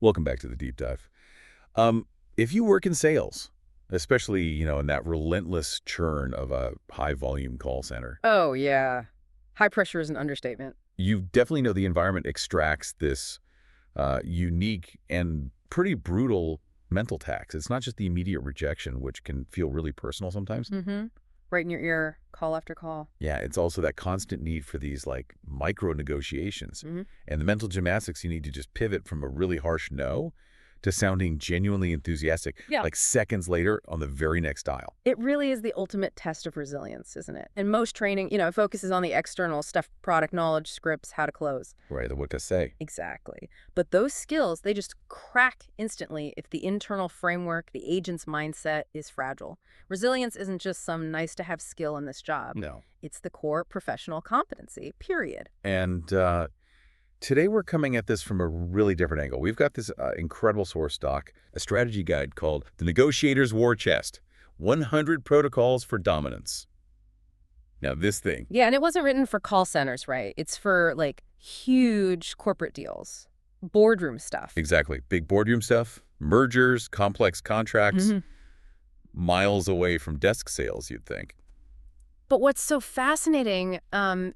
Welcome back to the deep dive. If you work in sales, especially, in that relentless churn of a high-volume call center, Oh, yeah. High pressure is an understatement. you definitely know the environment extracts this unique and pretty brutal mental tax. It's not just the immediate rejection, which can feel really personal sometimes. Mm-hmm. Right in your ear, call after call. Yeah, it's also that constant need for these, like, micro-negotiations. Mm-hmm. And the mental gymnastics you need to just pivot from a really harsh no to sounding genuinely enthusiastic, Yeah. like seconds later on the very next dial. It really is the ultimate test of resilience, isn't it? And most training, it focuses on the external stuff, product knowledge, scripts, how to close. Right, the what to say. Exactly. But those skills, they just crack instantly if the internal framework, the agent's mindset is fragile. Resilience isn't just some nice-to-have skill in this job. No. It's the core professional competency, period. And today we're coming at this from a really different angle. We've got this incredible source doc, a strategy guide called The Negotiator's War Chest, 100 Protocols for Dominance. Now this thing, Yeah, and it wasn't written for call centers, right? It's for, like, huge corporate deals, boardroom stuff. exactly, big boardroom stuff, mergers, complex contracts, Mhm. miles away from desk sales, you'd think. But what's so fascinating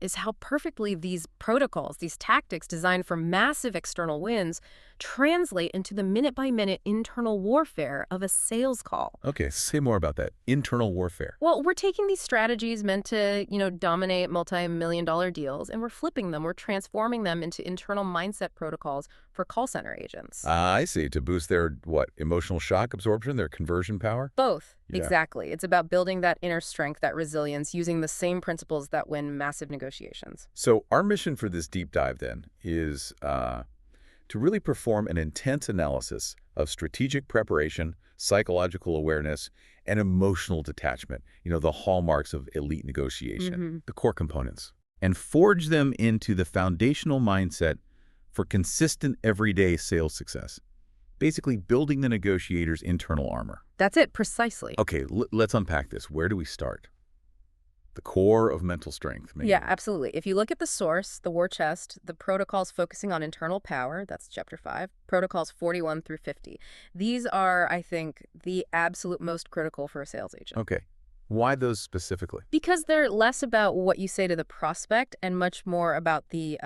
is how perfectly these protocols, these tactics designed for massive external wins, translate into the minute-by-minute internal warfare of a sales call. Okay, say more about that. Internal warfare. Well, we're taking these strategies meant to, dominate multi-million-dollar deals, and we're flipping them. We're transforming them into internal mindset protocols for call center agents. I see, to boost their, what, emotional shock absorption, their conversion power? Both. Yeah. Exactly. It's about building that inner strength, that resilience, using the same principles that win massive negotiations. So our mission for this deep dive, then, is to really perform an intense analysis of strategic preparation, psychological awareness, and emotional detachment, the hallmarks of elite negotiation, the core components, and forge them into the foundational mindset for consistent everyday sales success, basically building the negotiator's internal armor. That's it, precisely. Okay, let's unpack this. Where do we start? The core of mental strength, maybe. Yeah, absolutely. If you look at the source, the war chest, the protocols focusing on internal power, that's chapter 5, protocols 41 through 50. These are, I think, the absolute most critical for a sales agent. Okay. Why those specifically? Because they're less about what you say to the prospect and much more about the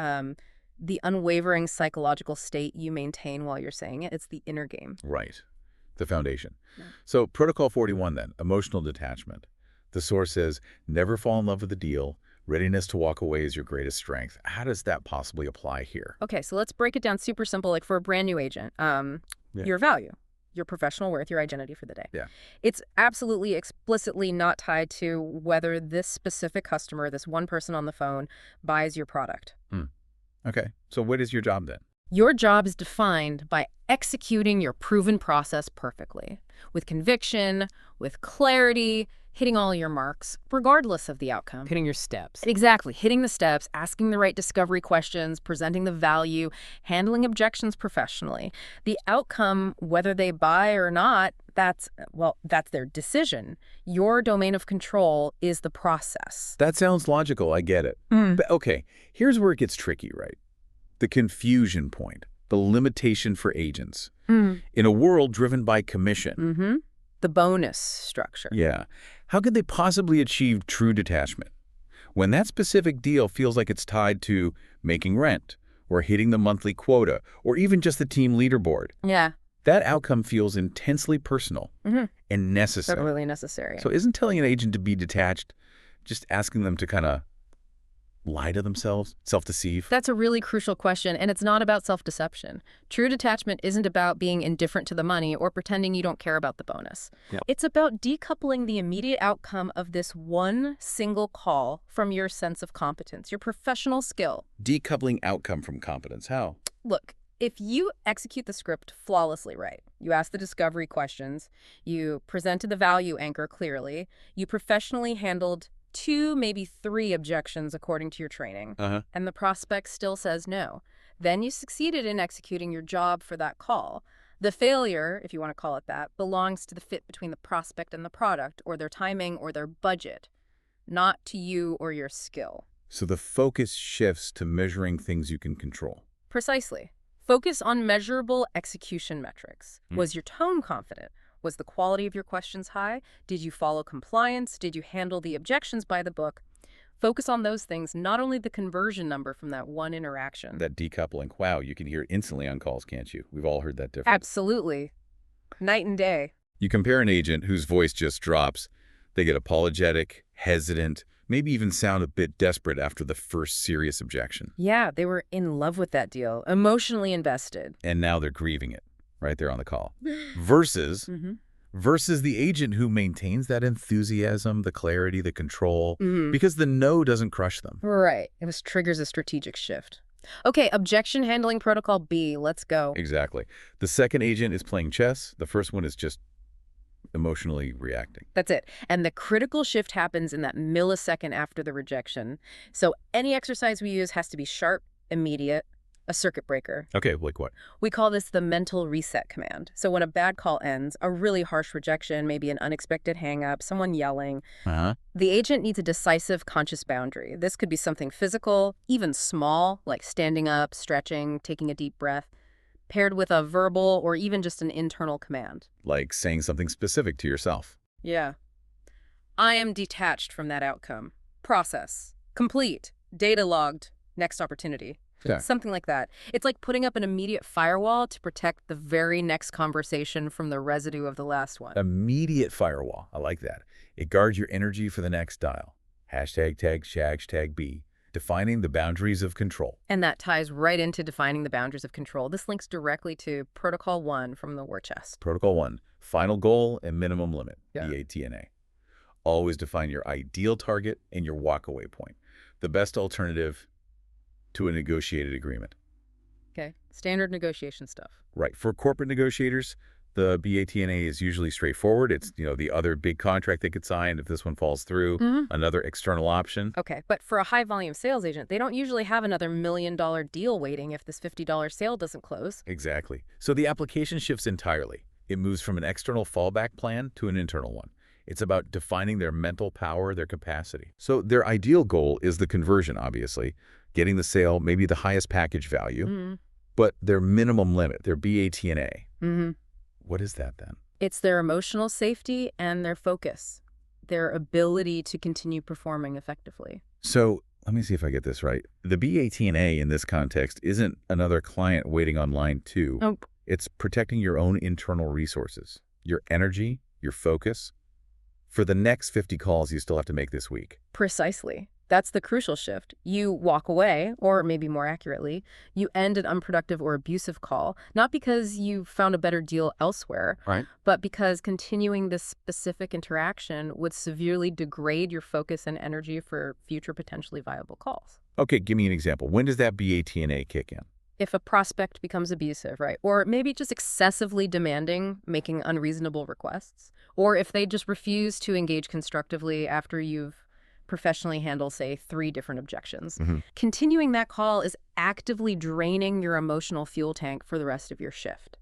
unwavering psychological state you maintain while you're saying it. It's the inner game. Right. The foundation. Yeah. So protocol 41 then, emotional detachment. The source says, never fall in love with the deal. Readiness to walk away is your greatest strength. How does that possibly apply here? Okay, so let's break it down super simple, like for a brand new agent. Your value, your professional worth, your identity for the day. Yeah. It's absolutely explicitly not tied to whether this specific customer, this one person on the phone, buys your product. Okay. So what is your job then? Your job is defined by executing your proven process perfectly, with conviction, with clarity, hitting all your marks, regardless of the outcome. Hitting your steps. Exactly. Hitting the steps, asking the right discovery questions, presenting the value, handling objections professionally. The outcome, whether they buy or not, that's their decision. Your domain of control is the process. That sounds logical. I get it. But okay, here's where it gets tricky, right? The confusion point, the limitation for agents. In a world driven by commission. The bonus structure. Yeah. How could they possibly achieve true detachment when that specific deal feels like it's tied to making rent or hitting the monthly quota or even just the team leaderboard? Yeah. That outcome feels intensely personal and necessary. Totally necessary. So isn't telling an agent to be detached just asking them to kind of lie to themselves, self-deceive? That's a really crucial question, and it's not about self-deception. True detachment isn't about being indifferent to the money or pretending you don't care about the bonus. Yeah. It's about decoupling the immediate outcome of this one single call from your sense of competence, your professional skill. Decoupling outcome from competence. How? Look, if you execute the script flawlessly right, you ask the discovery questions, you presented the value anchor clearly, you professionally handled 2, maybe 3 objections according to your training, and the prospect still says no, then you succeeded in executing your job for that call. The failure, if you want to call it that, belongs to the fit between the prospect and the product, or their timing or their budget, not to you or your skill. So the focus shifts to measuring things you can control. Precisely. Focus on measurable execution metrics. Hmm. Was your tone confident? Was the quality of your questions high? Did you follow compliance? Did you handle the objections by the book? Focus on those things, not only the conversion number from that one interaction. That decoupling, wow, you can hear it instantly on calls, can't you? We've all heard that difference. Absolutely. Night and day. You compare an agent whose voice just drops. They get apologetic, hesitant, maybe even sound a bit desperate after the first serious objection. Yeah, they were in love with that deal, emotionally invested. And now they're grieving it right there on the call. Versus the agent who maintains that enthusiasm, the clarity, the control, because the no doesn't crush them. Right. It triggers a strategic shift. Okay, objection handling protocol B. Let's go. Exactly. The second agent is playing chess. The first one is just emotionally reacting. That's it. And the critical shift happens in that millisecond after the rejection. So any exercise we use has to be sharp, immediate, a circuit breaker. Okay, like what? We call this the mental reset command. So when a bad call ends, a really harsh rejection, maybe an unexpected hang-up, someone yelling, the agent needs a decisive, conscious boundary. This could be something physical, even small, like standing up, stretching, taking a deep breath, paired with a verbal or even just an internal command. Like saying something specific to yourself. Yeah. I am detached from that outcome. Process. Complete. Data logged. Next opportunity. Yeah. Something like that. It's like putting up an immediate firewall to protect the very next conversation from the residue of the last one. Immediate firewall. I like that. It guards your energy for the next dial. Hashtag tag, hashtag B. Defining the boundaries of control. And that ties right into defining the boundaries of control. This links directly to Protocol 1 from the war chest. Protocol 1. Final goal and minimum limit. Yeah. BATNA. Always define your ideal target and your walkaway point. The best alternative to a negotiated agreement. Okay. Standard negotiation stuff. Right. For corporate negotiators, the BATNA is usually straightforward. It's, the other big contract they could sign if this one falls through, another external option. Okay, but for a high-volume sales agent, they don't usually have another $1 million deal waiting if this $50 sale doesn't close. Exactly. So the application shifts entirely. It moves from an external fallback plan to an internal one. It's about defining their mental power, their capacity. So their ideal goal is the conversion, obviously, getting the sale, maybe the highest package value, but their minimum limit, their BATNA. What is that then? It's their emotional safety and their focus, their ability to continue performing effectively. So let me see if I get this right. The BATNA in this context isn't another client waiting on line 2. Nope. It's protecting your own internal resources, your energy, your focus, for the next 50 calls you still have to make this week. Precisely. That's the crucial shift. You walk away, or maybe more accurately, you end an unproductive or abusive call, not because you found a better deal elsewhere, but because continuing this specific interaction would severely degrade your focus and energy for future potentially viable calls. Okay, give me an example. When does that BATNA kick in? If a prospect becomes abusive, right? Or maybe just excessively demanding, making unreasonable requests, or if they just refuse to engage constructively after you've professionally handle, say, 3 different objections. Continuing that call is actively draining your emotional fuel tank for the rest of your shift.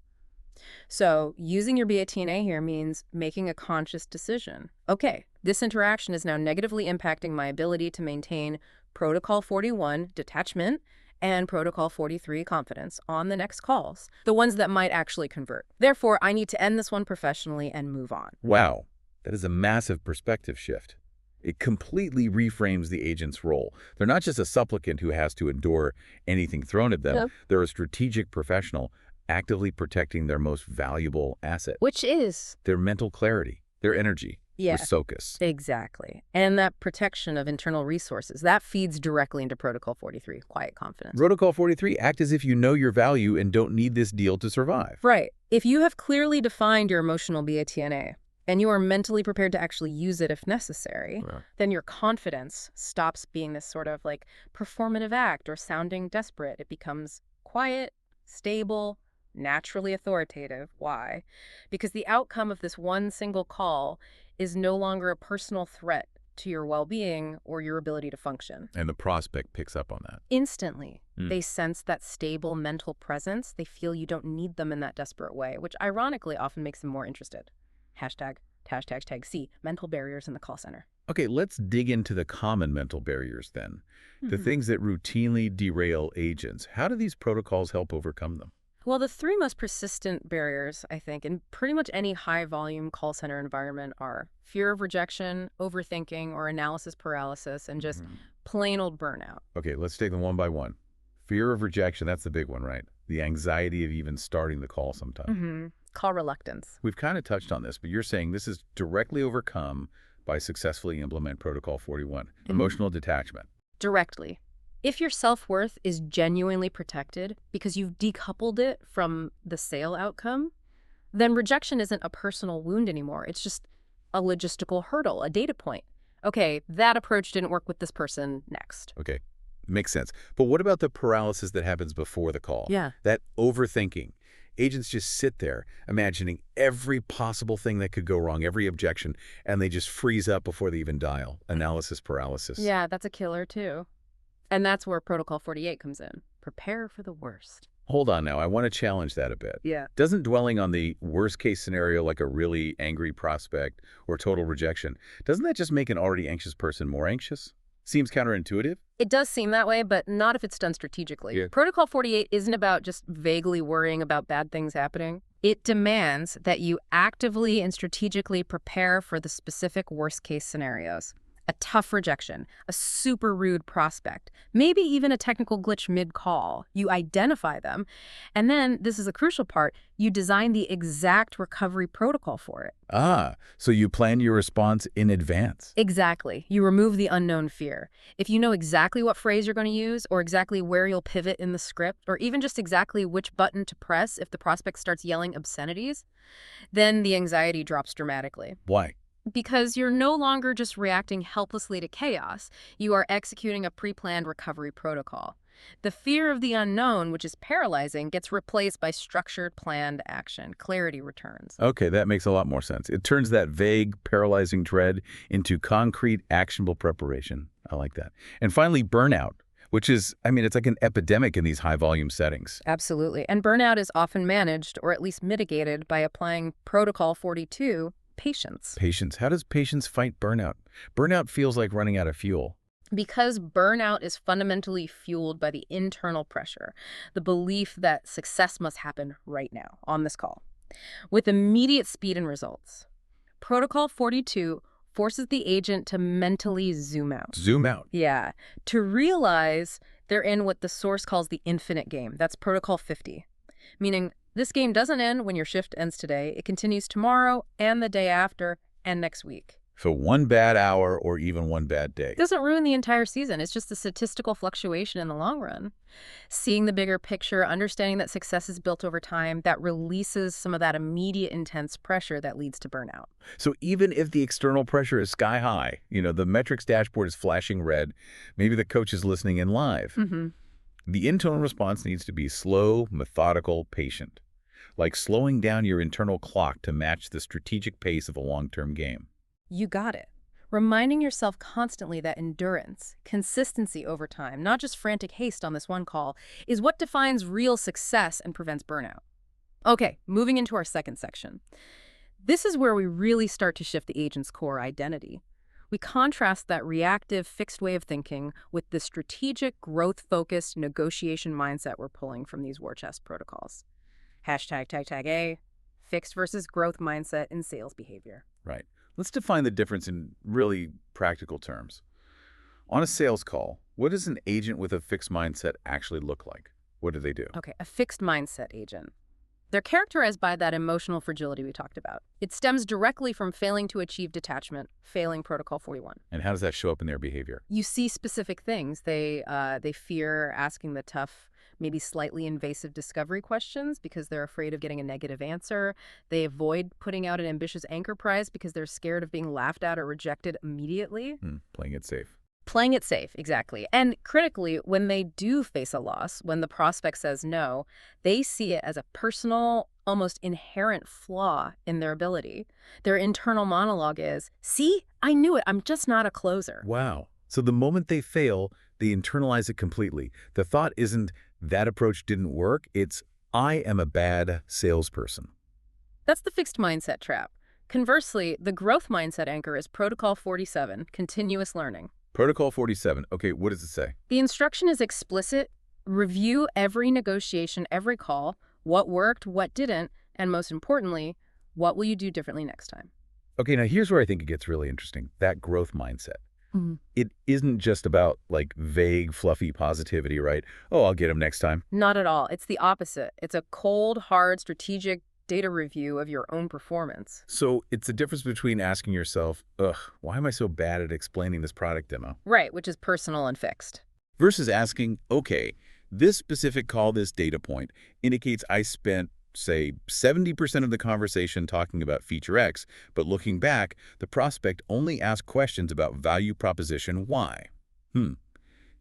So using your BATNA here means making a conscious decision. Okay, this interaction is now negatively impacting my ability to maintain Protocol 41, detachment, and Protocol 43, confidence, on the next calls, the ones that might actually convert. Therefore, I need to end this one professionally and move on. Wow, that is a massive perspective shift. It completely reframes the agent's role. They're not just a supplicant who has to endure anything thrown at them. Yep. They're a strategic professional actively protecting their most valuable asset. Which is? Their mental clarity, their energy, their focus. Exactly. And that protection of internal resources, that feeds directly into Protocol 43, quiet confidence. Protocol 43, act as if you know your value and don't need this deal to survive. Right. If you have clearly defined your emotional BATNA, and you are mentally prepared to actually use it if necessary, then your confidence stops being this sort of like performative act or sounding desperate. It becomes quiet, stable, naturally authoritative. Why? Because the outcome of this one single call is no longer a personal threat to your well-being or your ability to function. And the prospect picks up on that. Instantly. They sense that stable mental presence. They feel you don't need them in that desperate way, which ironically often makes them more interested. Hashtag C, mental barriers in the call center. Okay, let's dig into the common mental barriers then. The things that routinely derail agents. How do these protocols help overcome them? Well, the three most persistent barriers, I think, in pretty much any high-volume call center environment are fear of rejection, overthinking, or analysis paralysis, and just Mhm. plain old burnout. Okay, let's take them one by one. Fear of rejection, that's the big one, right? The anxiety of even starting the call sometimes. Call reluctance. We've kind of touched on this, but you're saying this is directly overcome by successfully implement Protocol 41, emotional detachment. Directly. If your self-worth is genuinely protected because you've decoupled it from the sale outcome, then rejection isn't a personal wound anymore. It's just a logistical hurdle, a data point. Okay, that approach didn't work with this person. Next. Okay, makes sense. But what about the paralysis that happens before the call? Yeah. That overthinking. Agents just sit there imagining every possible thing that could go wrong, every objection, and they just freeze up before they even dial. Analysis paralysis. Yeah, that's a killer too. And that's where Protocol 48 comes in. Prepare for the worst. Hold on now, I want to challenge that a bit. Yeah. Doesn't dwelling on the worst case scenario like a really angry prospect or total rejection, doesn't that just make an already anxious person more anxious? Seems counterintuitive. It does seem that way, but not if it's done strategically. Yeah. Protocol 48 isn't about just vaguely worrying about bad things happening. It demands that you actively and strategically prepare for the specific worst-case scenarios. A tough rejection, a super rude prospect, maybe even a technical glitch mid-call. You identify them, and then, this is a crucial part, you design the exact recovery protocol for it. Ah, so you plan your response in advance. Exactly. You remove the unknown fear. If you know exactly what phrase you're going to use, or exactly where you'll pivot in the script, or even just exactly which button to press if the prospect starts yelling obscenities, then the anxiety drops dramatically. Why? Because you're no longer just reacting helplessly to chaos, you are executing a pre-planned recovery protocol. The fear of the unknown, which is paralyzing, gets replaced by structured, planned action. Clarity returns. Okay, that makes a lot more sense. It turns that vague, paralyzing dread into concrete, actionable preparation. I like that. And finally, burnout, which is, it's like an epidemic in these high-volume settings. Absolutely. And burnout is often managed, or at least mitigated, by applying Protocol 42, patience. Patience. How does patience fight burnout? Burnout feels like running out of fuel. Because burnout is fundamentally fueled by the internal pressure, the belief that success must happen right now, on this call, with immediate speed and results. Protocol 42 forces the agent to mentally zoom out. Zoom out. Yeah, to realize they're in what the source calls the infinite game. That's Protocol 50, meaning this game doesn't end when your shift ends today. It continues tomorrow and the day after and next week. So one bad hour or even one bad day. It doesn't ruin the entire season. It's just a statistical fluctuation in the long run. Seeing the bigger picture, understanding that success is built over time, that releases some of that immediate intense pressure that leads to burnout. So even if the external pressure is sky high, the metrics dashboard is flashing red, maybe the coach is listening in live. The internal response needs to be slow, methodical, patient. Like slowing down your internal clock to match the strategic pace of a long-term game. You got it. Reminding yourself constantly that endurance, consistency over time, not just frantic haste on this one call, is what defines real success and prevents burnout. Okay, moving into our second section. This is where we really start to shift the agent's core identity. We contrast that reactive, fixed way of thinking with the strategic, growth-focused negotiation mindset we're pulling from these war chest protocols. #A, fixed versus growth mindset in sales behavior. Right. Let's define the difference in really practical terms. On a sales call, what does an agent with a fixed mindset actually look like? What do they do? Okay, a fixed mindset agent. They're characterized by that emotional fragility we talked about. It stems directly from failing to achieve detachment, failing Protocol 41. And how does that show up in their behavior? You see specific things. They fear asking the tough, maybe slightly invasive discovery questions because they're afraid of getting a negative answer. They avoid putting out an ambitious anchor prize because they're scared of being laughed at or rejected immediately. Playing it safe. Playing it safe, exactly. And critically, when they do face a loss, when the prospect says no, they see it as a personal, almost inherent flaw in their ability. Their internal monologue is, see, I knew it, I'm just not a closer. Wow. So the moment they fail, they internalize it completely. The thought isn't, that approach didn't work, it's, I am a bad salesperson. That's the fixed mindset trap. Conversely, the growth mindset anchor is Protocol 47, continuous learning. Protocol 47. Okay, what does it say? The instruction is explicit. Review every negotiation, every call, What worked, what didn't, and most importantly, what will you do differently next time? Okay, now here's where I think it gets really interesting, that growth mindset. Mhm. It isn't just about, like, vague, fluffy positivity, right? Oh, I'll get him next time. Not at all. It's the opposite. It's a cold, hard, strategic data review of your own performance. So it's the difference between asking yourself, ugh, why am I so bad at explaining this product demo? Right, which is personal and fixed. Versus asking, okay, this specific call, this data point, indicates I spent, say, 70% of the conversation talking about feature X, but looking back, the prospect only asked questions about value proposition Y.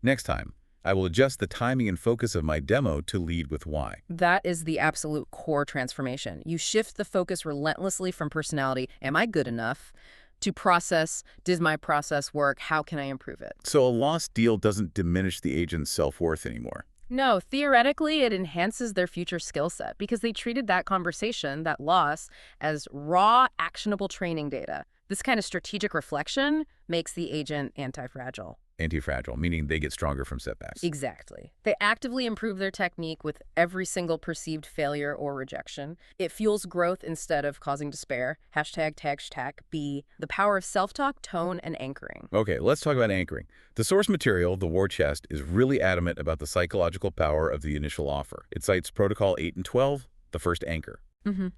Next time, I will adjust the timing and focus of my demo to lead with Y. That is the absolute core transformation. You shift the focus relentlessly from personality, am I good enough, to process, does my process work, how can I improve it? So a lost deal doesn't diminish the agent's self-worth anymore. No, theoretically, it enhances their future skill set because they treated that conversation, that loss, as raw, actionable training data. This kind of strategic reflection makes the agent anti-fragile. Anti-fragile, meaning they get stronger from setbacks. Exactly. They actively improve their technique with every single perceived failure or rejection. It fuels growth instead of causing despair. ###B, the power of self-talk, tone, and anchoring. Okay, let's talk about anchoring. The source material, the war chest, is really adamant about the psychological power of the initial offer. It cites Protocol 8 and 12, the first anchor. Mm-hmm.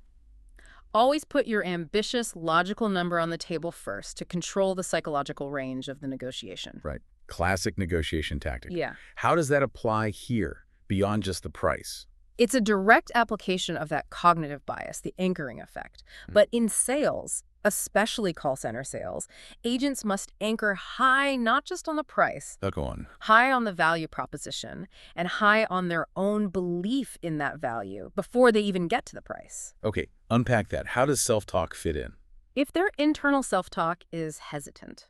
Always put your ambitious, logical number on the table first to control the psychological range of the negotiation. Right. Classic negotiation tactic. Yeah. How does that apply here, beyond just the price? It's a direct application of that cognitive bias, the anchoring effect. But in sales, especially call center sales, agents must anchor high not just on the price, Go on. high on the value proposition, and high on their own belief in that value before they even get to the price. Okay, unpack that. How does self-talk fit in? If their internal self-talk is hesitant,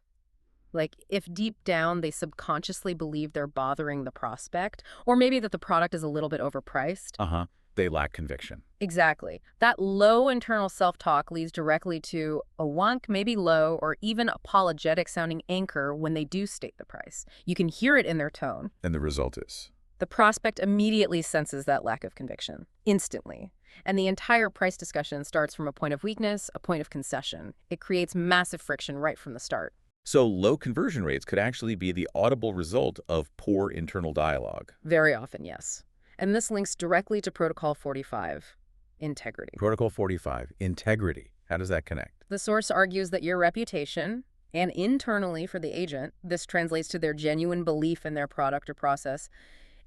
like if deep down they subconsciously believe they're bothering the prospect, or maybe that the product is a little bit overpriced. They lack conviction. Exactly. That low internal self-talk leads directly to a wonk, maybe low, or even apologetic sounding anchor when they do state the price. You can hear it in their tone. And the result is? The prospect immediately senses that lack of conviction, instantly. And the entire price discussion starts from a point of weakness, a point of concession. It creates massive friction right from the start. So low conversion rates could actually be the audible result of poor internal dialogue. Very often, yes. And this links directly to Protocol 45, integrity. Protocol 45, integrity. How does that connect? The source argues that your reputation, and internally for the agent, this translates to their genuine belief in their product or process,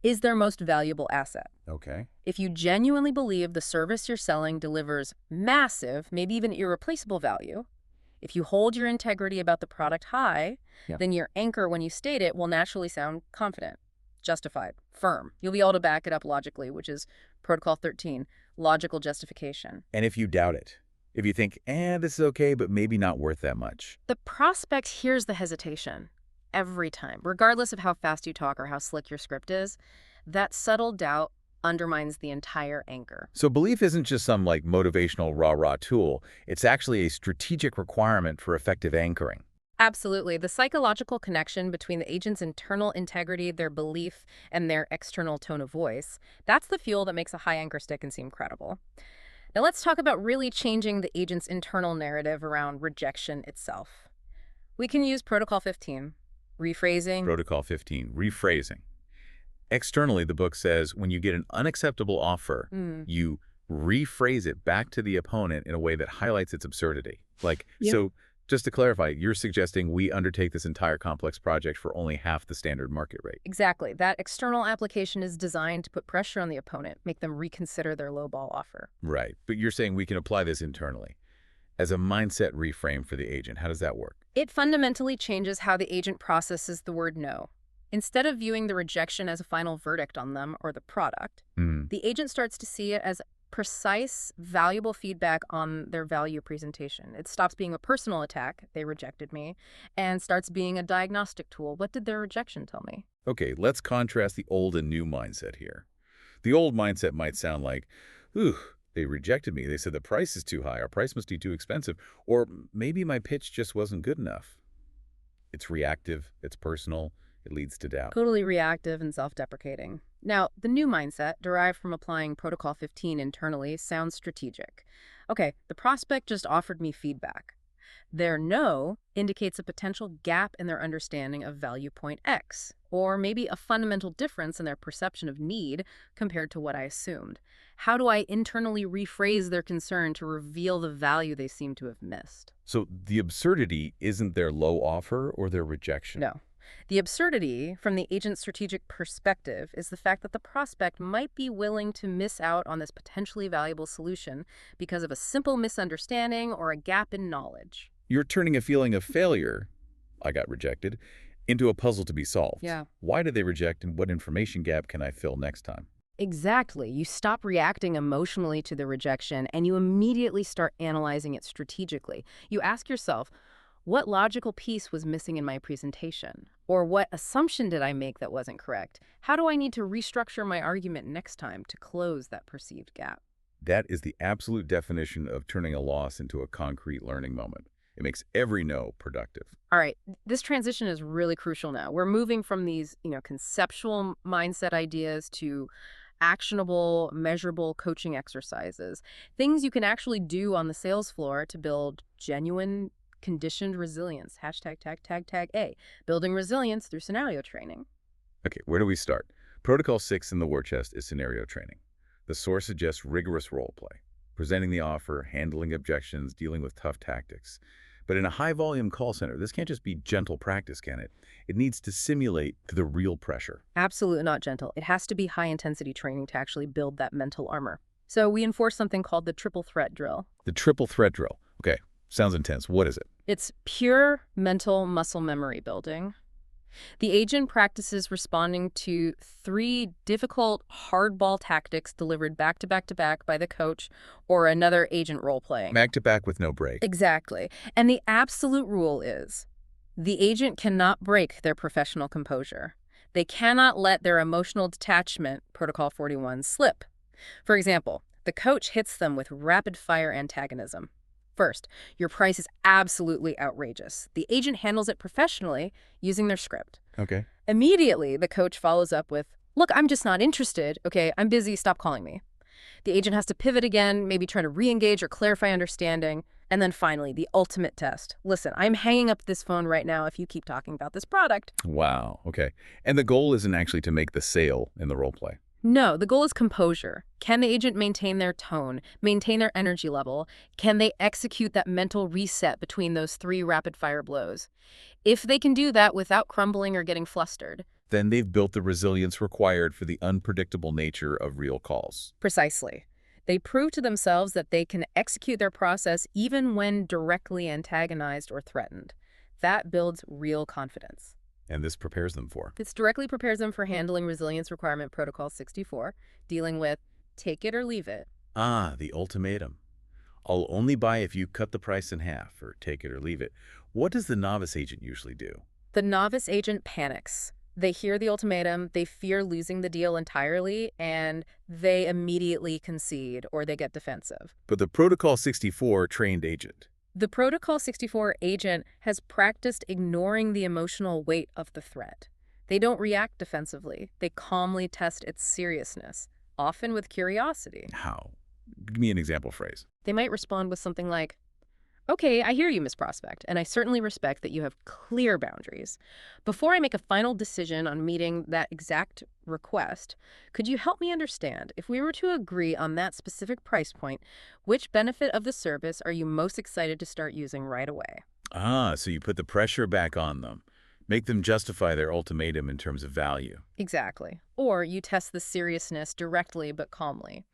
is their most valuable asset. Okay. If you genuinely believe the service you're selling delivers massive, maybe even irreplaceable value, if you hold your integrity about the product high, then your anchor when you state it will naturally sound confident, justified, firm. You'll be able to back it up logically, which is Protocol 13, logical justification. And if you doubt it, if you think, this is okay, but maybe not worth that much. The prospect hears the hesitation every time, regardless of how fast you talk or how slick your script is. That subtle doubt undermines the entire anchor. So belief isn't just some like motivational rah-rah tool. It's actually a strategic requirement for effective anchoring. Absolutely. The psychological connection between the agent's internal integrity, their belief, and their external tone of voice, that's the fuel that makes a high anchor stick and seem credible. Now let's talk about really changing the agent's internal narrative around rejection itself. We can use Protocol 15, rephrasing. Protocol 15, rephrasing. Externally, the book says when you get an unacceptable offer, you rephrase it back to the opponent in a way that highlights its absurdity. So just to clarify, you're suggesting we undertake this entire complex project for only half the standard market rate. Exactly. That external application is designed to put pressure on the opponent, make them reconsider their lowball offer. Right. But you're saying we can apply this internally as a mindset reframe for the agent. How does that work? It fundamentally changes how the agent processes the word no. Instead of viewing the rejection as a final verdict on them or the product, the agent starts to see it as precise, valuable feedback on their value presentation. It stops being a personal attack, they rejected me, and starts being a diagnostic tool. What did their rejection tell me? Okay, let's contrast the old and new mindset here. The old mindset might sound like, ooh, they rejected me. They said the price is too high, our price must be too expensive, or maybe my pitch just wasn't good enough. It's reactive, it's personal, it leads to doubt. Totally reactive and self-deprecating. Now, the new mindset, derived from applying Protocol 15 internally, sounds strategic. Okay, the prospect just offered me feedback. Their no indicates a potential gap in their understanding of value point X, or maybe a fundamental difference in their perception of need compared to what I assumed. How do I internally rephrase their concern to reveal the value they seem to have missed? So the absurdity isn't their low offer or their rejection. No. The absurdity, from the agent's strategic perspective, is the fact that the prospect might be willing to miss out on this potentially valuable solution because of a simple misunderstanding or a gap in knowledge. You're turning a feeling of failure, I got rejected, into a puzzle to be solved. Yeah. Why did they reject and what information gap can I fill next time? Exactly. You stop reacting emotionally to the rejection and you immediately start analyzing it strategically. You ask yourself, what logical piece was missing in my presentation? Or what assumption did I make that wasn't correct? How do I need to restructure my argument next time to close that perceived gap? That is the absolute definition of turning a loss into a concrete learning moment. It makes every no productive. All right, this transition is really crucial now. We're moving from these, conceptual mindset ideas to actionable, measurable coaching exercises, things you can actually do on the sales floor to build genuine conditioned resilience. Hashtag tag A. Building resilience through scenario training. Okay, where do we start? Protocol 6 in the war chest is scenario training. The source suggests rigorous role play, presenting the offer, handling objections, dealing with tough tactics. But in a high-volume call center, this can't just be gentle practice, can it? It needs to simulate the real pressure. Absolutely not gentle. It has to be high-intensity training to actually build that mental armor. So we enforce something called the triple threat drill. The triple threat drill. Okay, sounds intense. What is it? It's pure mental muscle memory building. The agent practices responding to 3 difficult hardball tactics delivered back to back to back by the coach or another agent role-playing. Back to back with no break. Exactly. And the absolute rule is the agent cannot break their professional composure. They cannot let their emotional detachment, Protocol 41, slip. For example, the coach hits them with rapid-fire antagonism. First, your price is absolutely outrageous. The agent handles it professionally using their script. Okay. Immediately, the coach follows up with, look, I'm just not interested. Okay, I'm busy. Stop calling me. The agent has to pivot again, maybe try to re-engage or clarify understanding. And then finally, the ultimate test. Listen, I'm hanging up this phone right now if you keep talking about this product. Wow. Okay. And the goal isn't actually to make the sale in the role play. No, the goal is composure. Can the agent maintain their tone, maintain their energy level? Can they execute that mental reset between those 3 rapid-fire blows? If they can do that without crumbling or getting flustered. Then they've built the resilience required for the unpredictable nature of real calls. Precisely. They prove to themselves that they can execute their process even when directly antagonized or threatened. That builds real confidence. And this prepares them for. This directly prepares them for handling Resilience Requirement Protocol 64, dealing with take it or leave it. Ah, the ultimatum. I'll only buy if you cut the price in half, or take it or leave it. What does the novice agent usually do? The novice agent panics. They hear the ultimatum, they fear losing the deal entirely, and they immediately concede or they get defensive. But the Protocol 64 trained agent. The Protocol 64 agent has practiced ignoring the emotional weight of the threat. They don't react defensively. They calmly test its seriousness, often with curiosity. How? Give me an example phrase. They might respond with something like, okay, I hear you, Miss Prospect, and I certainly respect that you have clear boundaries. Before I make a final decision on meeting that exact request, could you help me understand, if we were to agree on that specific price point, which benefit of the service are you most excited to start using right away? Ah, so you put the pressure back on them. Make them justify their ultimatum in terms of value. Exactly. Or you test the seriousness directly but calmly.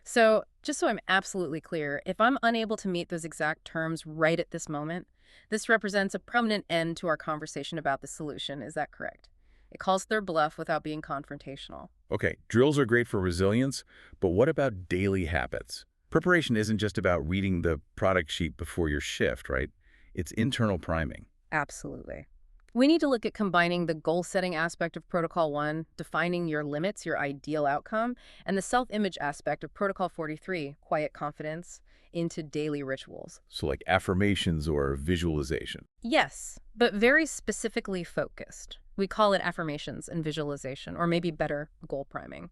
So, just so I'm absolutely clear, if I'm unable to meet those exact terms right at this moment, this represents a permanent end to our conversation about the solution. Is that correct? It calls their bluff without being confrontational. Okay, drills are great for resilience, but what about daily habits? Preparation isn't just about reading the product sheet before your shift, right? It's internal priming. Absolutely. We need to look at combining the goal-setting aspect of Protocol 1, defining your limits, your ideal outcome, and the self-image aspect of Protocol 43, quiet confidence, into daily rituals. So like affirmations or visualization. Yes, but very specifically focused. We call it affirmations and visualization, or maybe better, goal priming.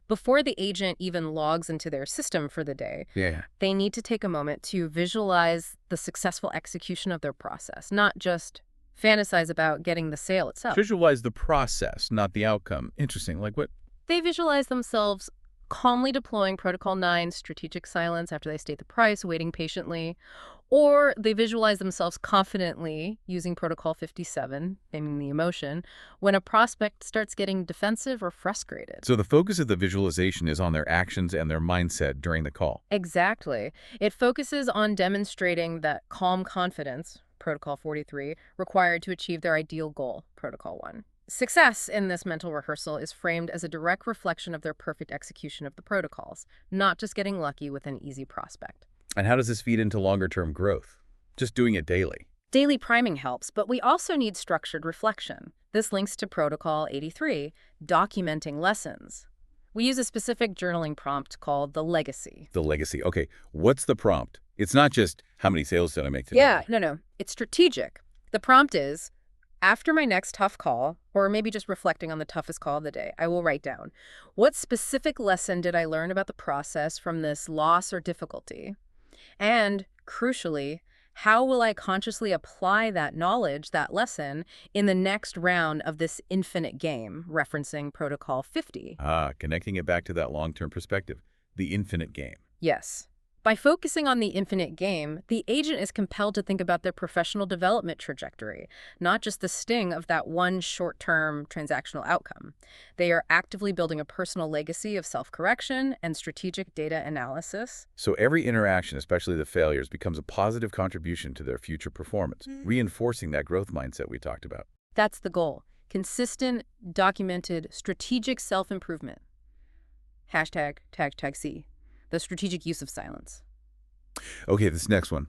Before the agent even logs into their system for the day, Yeah. they need to take a moment to visualize the successful execution of their process, not just fantasize about getting the sale itself. Visualize the process, not the outcome. Interesting. Like what? They visualize themselves calmly deploying Protocol 9 strategic silence after they state the price, waiting patiently, or they visualize themselves confidently using Protocol 57, naming the emotion, when a prospect starts getting defensive or frustrated. So the focus of the visualization is on their actions and their mindset during the call. Exactly. It focuses on demonstrating that calm confidence, Protocol 43, required to achieve their ideal goal, Protocol 1. Success in this mental rehearsal is framed as a direct reflection of their perfect execution of the protocols, not just getting lucky with an easy prospect. And how does this feed into longer-term growth? Just doing it daily. Daily priming helps, but we also need structured reflection. This links to Protocol 83, documenting lessons. We use a specific journaling prompt called the legacy. The legacy. Okay, what's the prompt? It's not just how many sales did I make today? No. It's strategic. The prompt is, after my next tough call, or maybe just reflecting on the toughest call of the day, I will write down, what specific lesson did I learn about the process from this loss or difficulty? And, crucially, how will I consciously apply that knowledge, that lesson, in the next round of this infinite game, referencing Protocol 50? Connecting it back to that long-term perspective, the infinite game. Yes. By focusing on the infinite game, the agent is compelled to think about their professional development trajectory, not just the sting of that one short-term transactional outcome. They are actively building a personal legacy of self-correction and strategic data analysis. So every interaction, especially the failures, becomes a positive contribution to their future performance, reinforcing that growth mindset we talked about. That's the goal. Consistent, documented, strategic self-improvement. #C. The strategic use of silence. Okay, this next one.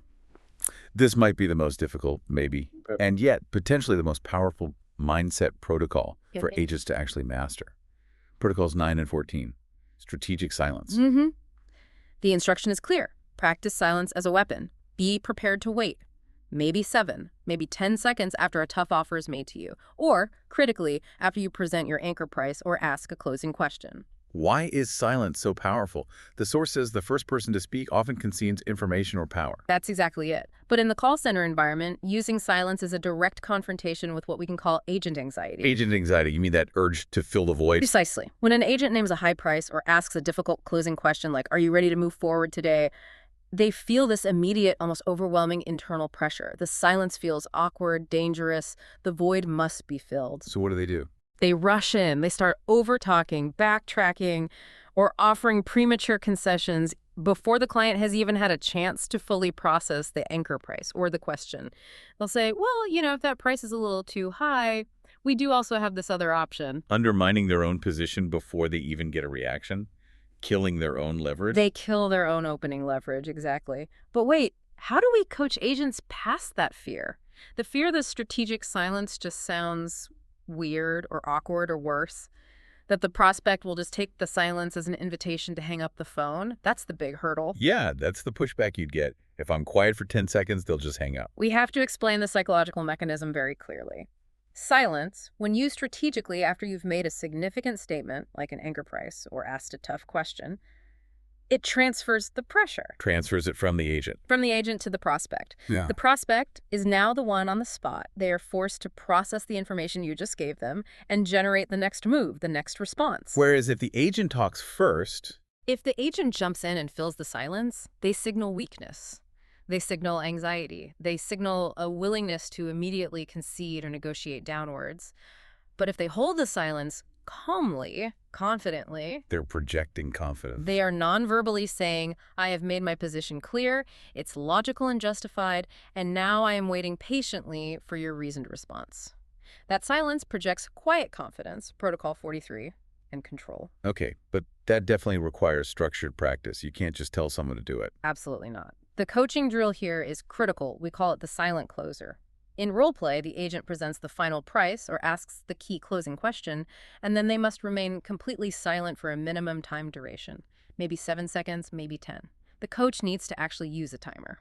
This might be the most difficult, maybe, and yet potentially the most powerful mindset protocol for agents to actually master. Protocols 9 and 14, strategic silence. The instruction is clear. Practice silence as a weapon. Be prepared to wait. Maybe 7, maybe 10 seconds after a tough offer is made to you, or, critically, after you present your anchor price or ask a closing question. Why is silence so powerful? The source says the first person to speak often conceals information or power. That's exactly it. But in the call center environment, using silence is a direct confrontation with what we can call agent anxiety. Agent anxiety, you mean that urge to fill the void? Precisely. When an agent names a high price or asks a difficult closing question like, are you ready to move forward today? They feel this immediate, almost overwhelming internal pressure. The silence feels awkward, dangerous. The void must be filled. So what do? They rush in, they start over-talking, backtracking, or offering premature concessions before the client has even had a chance to fully process the anchor price or the question. They'll say, well, if that price is a little too high, we do also have this other option. Undermining their own position before they even get a reaction? Killing their own leverage? They kill their own opening leverage, exactly. But wait, how do we coach agents past that fear? The fear that strategic silence just sounds weird or awkward or worse, that the prospect will just take the silence as an invitation to hang up the phone. That's the big hurdle. Yeah, that's the pushback you'd get. If I'm quiet for 10 seconds, they'll just hang up. We have to explain the psychological mechanism very clearly. Silence, when used strategically after you've made a significant statement, like an anchor price or asked a tough question, it transfers the pressure. Transfers it from the agent. From the agent to the prospect. Yeah. The prospect is now the one on the spot. They are forced to process the information you just gave them and generate the next move, the next response. Whereas if the agent talks first... If the agent jumps in and fills the silence, they signal weakness. They signal anxiety. They signal a willingness to immediately concede or negotiate downwards. But if they hold the silence calmly, confidently, they're projecting confidence. They are non-verbally saying, I have made my position clear, it's logical and justified, and now I am waiting patiently for your reasoned response. That silence projects quiet confidence, Protocol 43, and control. Okay, but that definitely requires structured practice. You can't just tell someone to do it. Absolutely not. The coaching drill here is critical. We call it the silent closer. In role play, the agent presents the final price or asks the key closing question, and then they must remain completely silent for a minimum time duration, maybe 7 seconds, maybe 10. The coach needs to actually use a timer.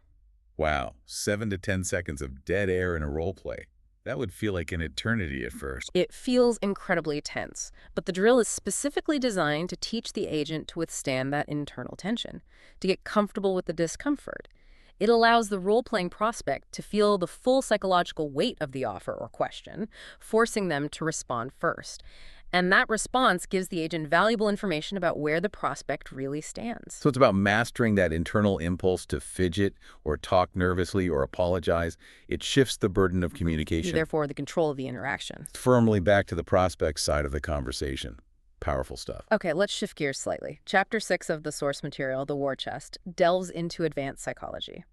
Wow, 7 to 10 seconds of dead air in a role play. That would feel like an eternity at first. It feels incredibly tense, but the drill is specifically designed to teach the agent to withstand that internal tension, to get comfortable with the discomfort. It allows the role-playing prospect to feel the full psychological weight of the offer or question, forcing them to respond first. And that response gives the agent valuable information about where the prospect really stands. So it's about mastering that internal impulse to fidget or talk nervously or apologize. It shifts the burden of communication Therefore, the control of the interaction. firmly back to the prospect side of the conversation. Powerful stuff. Okay, let's shift gears slightly. Chapter 6 of the source material, The War Chest, delves into advanced psychology.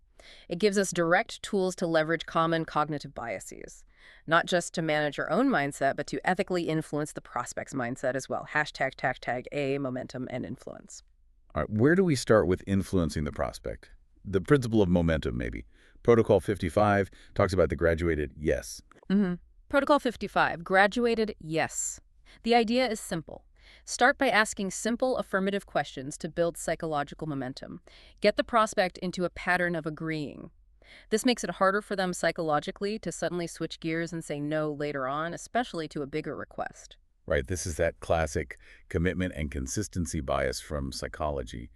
It gives us direct tools to leverage common cognitive biases, not just to manage our own mindset, but to ethically influence the prospect's mindset as well. Hashtag A, momentum, and influence. All right, where do we start with influencing the prospect? The principle of momentum, maybe. Protocol 55 talks about the graduated yes. Protocol 55, graduated yes. The idea is simple. Start by asking simple affirmative questions to build psychological momentum. Get the prospect into a pattern of agreeing. This makes it harder for them psychologically to suddenly switch gears and say no later on, especially to a bigger request. Right, this is that classic commitment and consistency bias from psychology.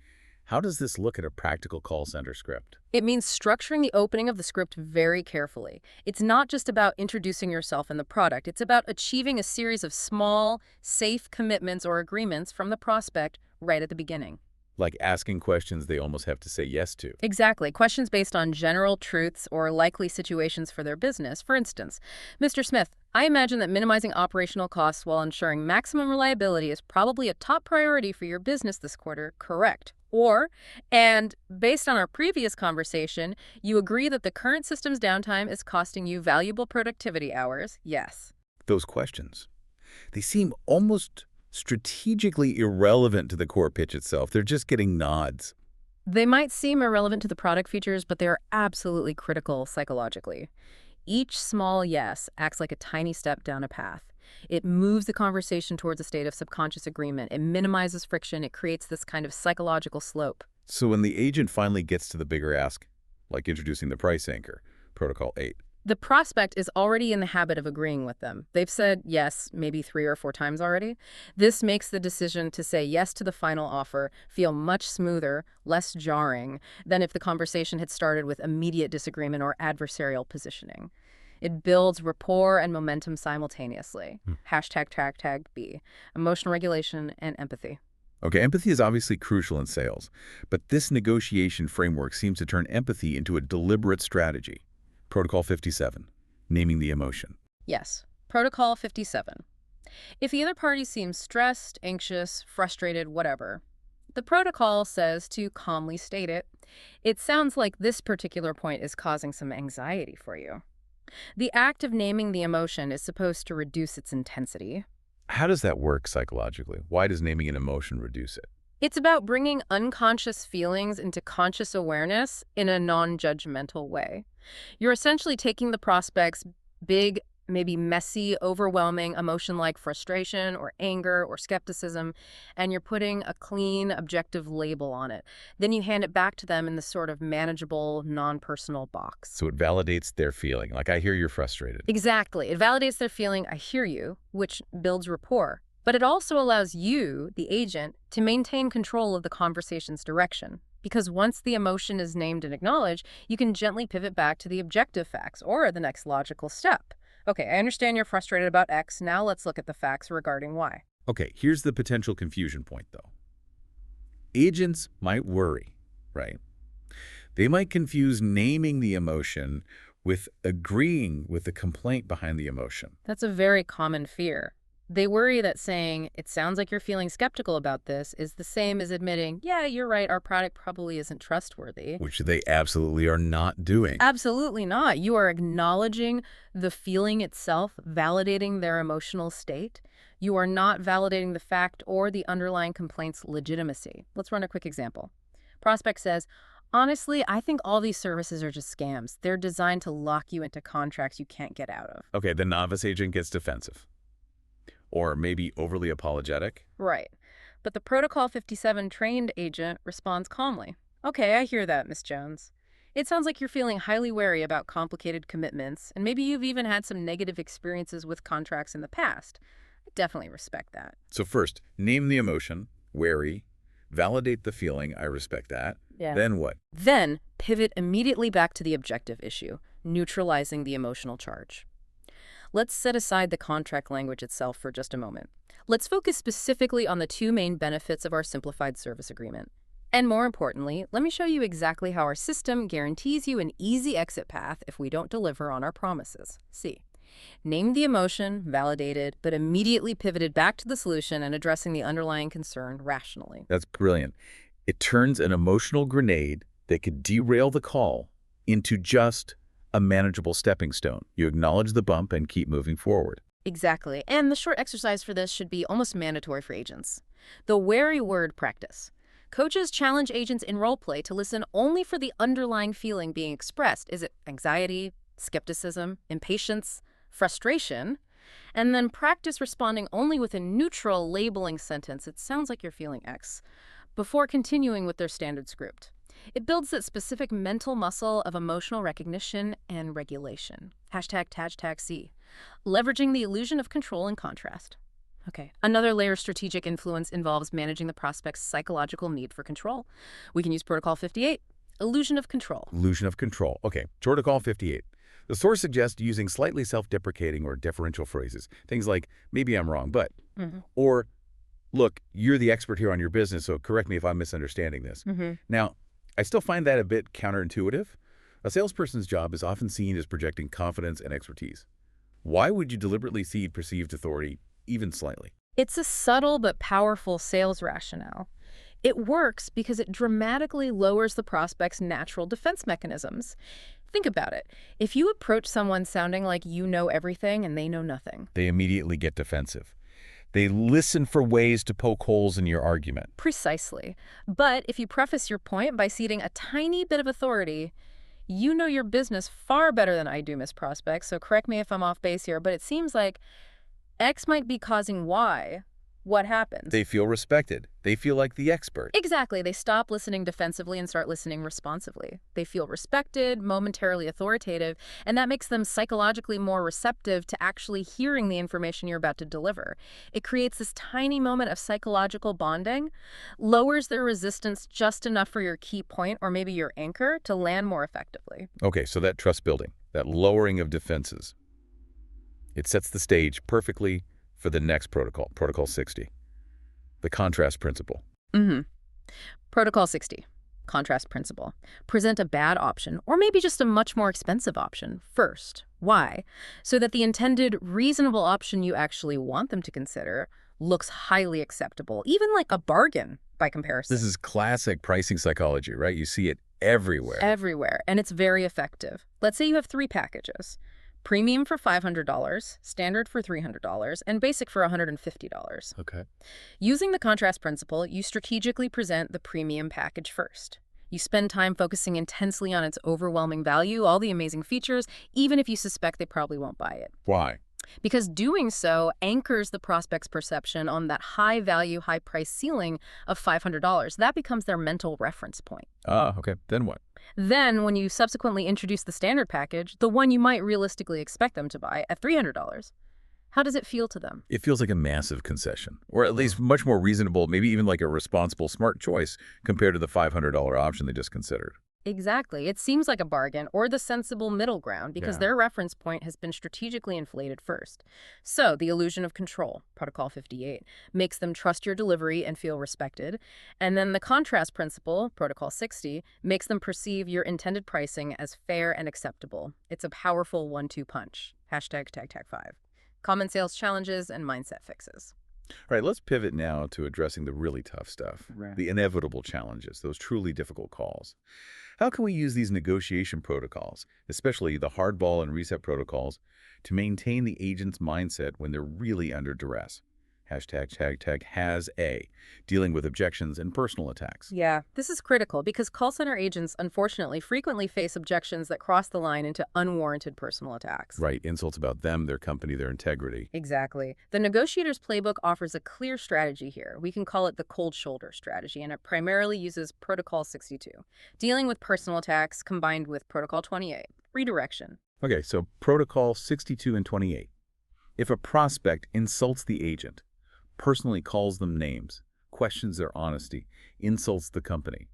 How does this look at a practical call center script? It means structuring the opening of the script very carefully. It's not just about introducing yourself and the product. It's about achieving a series of small, safe commitments or agreements from the prospect right at the beginning. Like asking questions they almost have to say yes to. Exactly. Questions based on general truths or likely situations for their business. For instance, Mr. Smith, I imagine that minimizing operational costs while ensuring maximum reliability is probably a top priority for your business this quarter, correct? Or, and based on our previous conversation, you agree that the current system's downtime is costing you valuable productivity hours? Yes. Those questions, they seem almost strategically irrelevant to the core pitch itself. They're just getting nods. They might seem irrelevant to the product features, but they are absolutely critical psychologically. Each small yes acts like a tiny step down a path. It moves the conversation towards a state of subconscious agreement. It minimizes friction. It creates this kind of psychological slope. So when the agent finally gets to the bigger ask, like introducing the price anchor, Protocol 8, The prospect is already in the habit of agreeing with them. They've said yes maybe 3 or 4 times already. This makes the decision to say yes to the final offer feel much smoother, less jarring than if the conversation had started with immediate disagreement or adversarial positioning. It builds rapport and momentum simultaneously. Hashtag B, emotional regulation and empathy. Okay, empathy is obviously crucial in sales, but this negotiation framework seems to turn empathy into a deliberate strategy. Protocol 57, naming the emotion. Yes. Protocol 57. If the other party seems stressed, anxious, frustrated, whatever, the protocol says to calmly state it. It sounds like this particular point is causing some anxiety for you. The act of naming the emotion is supposed to reduce its intensity. How does that work psychologically? Why does naming an emotion reduce it? It's about bringing unconscious feelings into conscious awareness in a non-judgmental way. You're essentially taking the prospect's big, maybe messy, overwhelming emotion like frustration or anger or skepticism, and you're putting a clean, objective label on it. Then you hand it back to them in this sort of manageable, non-personal box. So it validates their feeling, like I hear you're frustrated. Exactly. It validates their feeling, I hear you, which builds rapport. But it also allows you, the agent, to maintain control of the conversation's direction. Because once the emotion is named and acknowledged, you can gently pivot back to the objective facts or the next logical step. Okay, I understand you're frustrated about X. Now let's look at the facts regarding Y. Okay, here's the potential confusion point, though. Agents might worry, right? They might confuse naming the emotion with agreeing with the complaint behind the emotion. That's a very common fear. They worry that saying, it sounds like you're feeling skeptical about this, is the same as admitting, yeah, you're right, our product probably isn't trustworthy. Which they absolutely are not doing. Absolutely not. You are acknowledging the feeling itself, validating their emotional state. You are not validating the fact or the underlying complaint's legitimacy. Let's run a quick example. Prospect says, honestly, I think all these services are just scams. They're designed to lock you into contracts you can't get out of. Okay, the novice agent gets defensive. Or maybe overly apologetic. Right. But the Protocol 57 trained agent responds calmly. Okay, I hear that, Miss Jones. It sounds like you're feeling highly wary about complicated commitments, and maybe you've even had some negative experiences with contracts in the past. I definitely respect that. So first, name the emotion, wary, validate the feeling, I respect that. Yeah. Then what? Then, pivot immediately back to the objective issue, neutralizing the emotional charge. Let's set aside the contract language itself for just a moment. Let's focus specifically on the two main benefits of our simplified service agreement. And more importantly, let me show you exactly how our system guarantees you an easy exit path if we don't deliver on our promises. See. Named the emotion, validated, but immediately pivoted back to the solution and addressing the underlying concern rationally. That's brilliant. It turns an emotional grenade that could derail the call into just a manageable stepping stone. You acknowledge the bump and keep moving forward. Exactly. And the short exercise for this should be almost mandatory for agents. The wary word practice. Coaches challenge agents in role play to listen only for the underlying feeling being expressed. Is it anxiety, skepticism, impatience, frustration? And then practice responding only with a neutral labeling sentence. It sounds like you're feeling X, before continuing with their standard script. It builds that specific mental muscle of emotional recognition and regulation. ##C. Leveraging the illusion of control and contrast. Okay. Another layer of strategic influence involves managing the prospect's psychological need for control. We can use Protocol 58, illusion of control. Illusion of control. Okay, Protocol 58. The source suggests using slightly self-deprecating or deferential phrases. Things like, maybe I'm wrong, but, or, look, you're the expert here on your business, so correct me if I'm misunderstanding this. Now, I still find that a bit counterintuitive. A salesperson's job is often seen as projecting confidence and expertise. Why would you deliberately cede perceived authority, even slightly? It's a subtle but powerful sales rationale. It works because it dramatically lowers the prospect's natural defense mechanisms. Think about it. If you approach someone sounding like you know everything and they know nothing. They immediately get defensive. They listen for ways to poke holes in your argument. Precisely. But if you preface your point by ceding a tiny bit of authority, you know your business far better than I do, Miss Prospect, so correct me if I'm off base here, but it seems like X might be causing Y. What happens? They feel respected. They feel like the expert. Exactly. They stop listening defensively and start listening responsively. They feel respected, momentarily authoritative, and that makes them psychologically more receptive to actually hearing the information you're about to deliver. It creates this tiny moment of psychological bonding, lowers their resistance just enough for your key point or maybe your anchor to land more effectively. Okay, so that trust building, that lowering of defenses, it sets the stage perfectly for the next protocol, Protocol 60, the contrast principle. Protocol 60, contrast principle. Present a bad option, or maybe just a much more expensive option, first. Why? So that the intended reasonable option you actually want them to consider looks highly acceptable, even like a bargain by comparison. This is classic pricing psychology, right? You see it everywhere. Everywhere, and it's very effective. Let's say you have 3 packages. Premium for $500, standard for $300, and basic for $150. Okay. Using the contrast principle, you strategically present the premium package first. You spend time focusing intensely on its overwhelming value, all the amazing features, even if you suspect they probably won't buy it. Why? Because doing so anchors the prospect's perception on that high-value, high-price ceiling of $500. That becomes their mental reference point. Ah, okay. Then what? Then, when you subsequently introduce the standard package, the one you might realistically expect them to buy at $300, how does it feel to them? It feels like a massive concession, or at least much more reasonable, maybe even like a responsible, smart choice compared to the $500 option they just considered. Exactly. It seems like a bargain or the sensible middle ground because their reference point has been strategically inflated first. So the illusion of control, Protocol 58, makes them trust your delivery and feel respected. And then the contrast principle, Protocol 60, makes them perceive your intended pricing as fair and acceptable. It's a powerful 1-2 punch. #TAG5. Common sales challenges and mindset fixes. All right, let's pivot now to addressing the really tough stuff, Right. the inevitable challenges, those truly difficult calls. How can we use these negotiation protocols, especially the hardball and reset protocols, to maintain the agent's mindset when they're really under duress? has a, dealing with objections and personal attacks. Yeah, this is critical because call center agents unfortunately frequently face objections that cross the line into unwarranted personal attacks. Right, insults about them, their company, their integrity. Exactly. The negotiator's playbook offers a clear strategy here. We can call it the cold shoulder strategy, and it primarily uses Protocol 62, dealing with personal attacks combined with Protocol 28, redirection. Okay, so Protocol 62 and 28. If a prospect insults the agent, personally calls them names, questions their honesty, insults the company,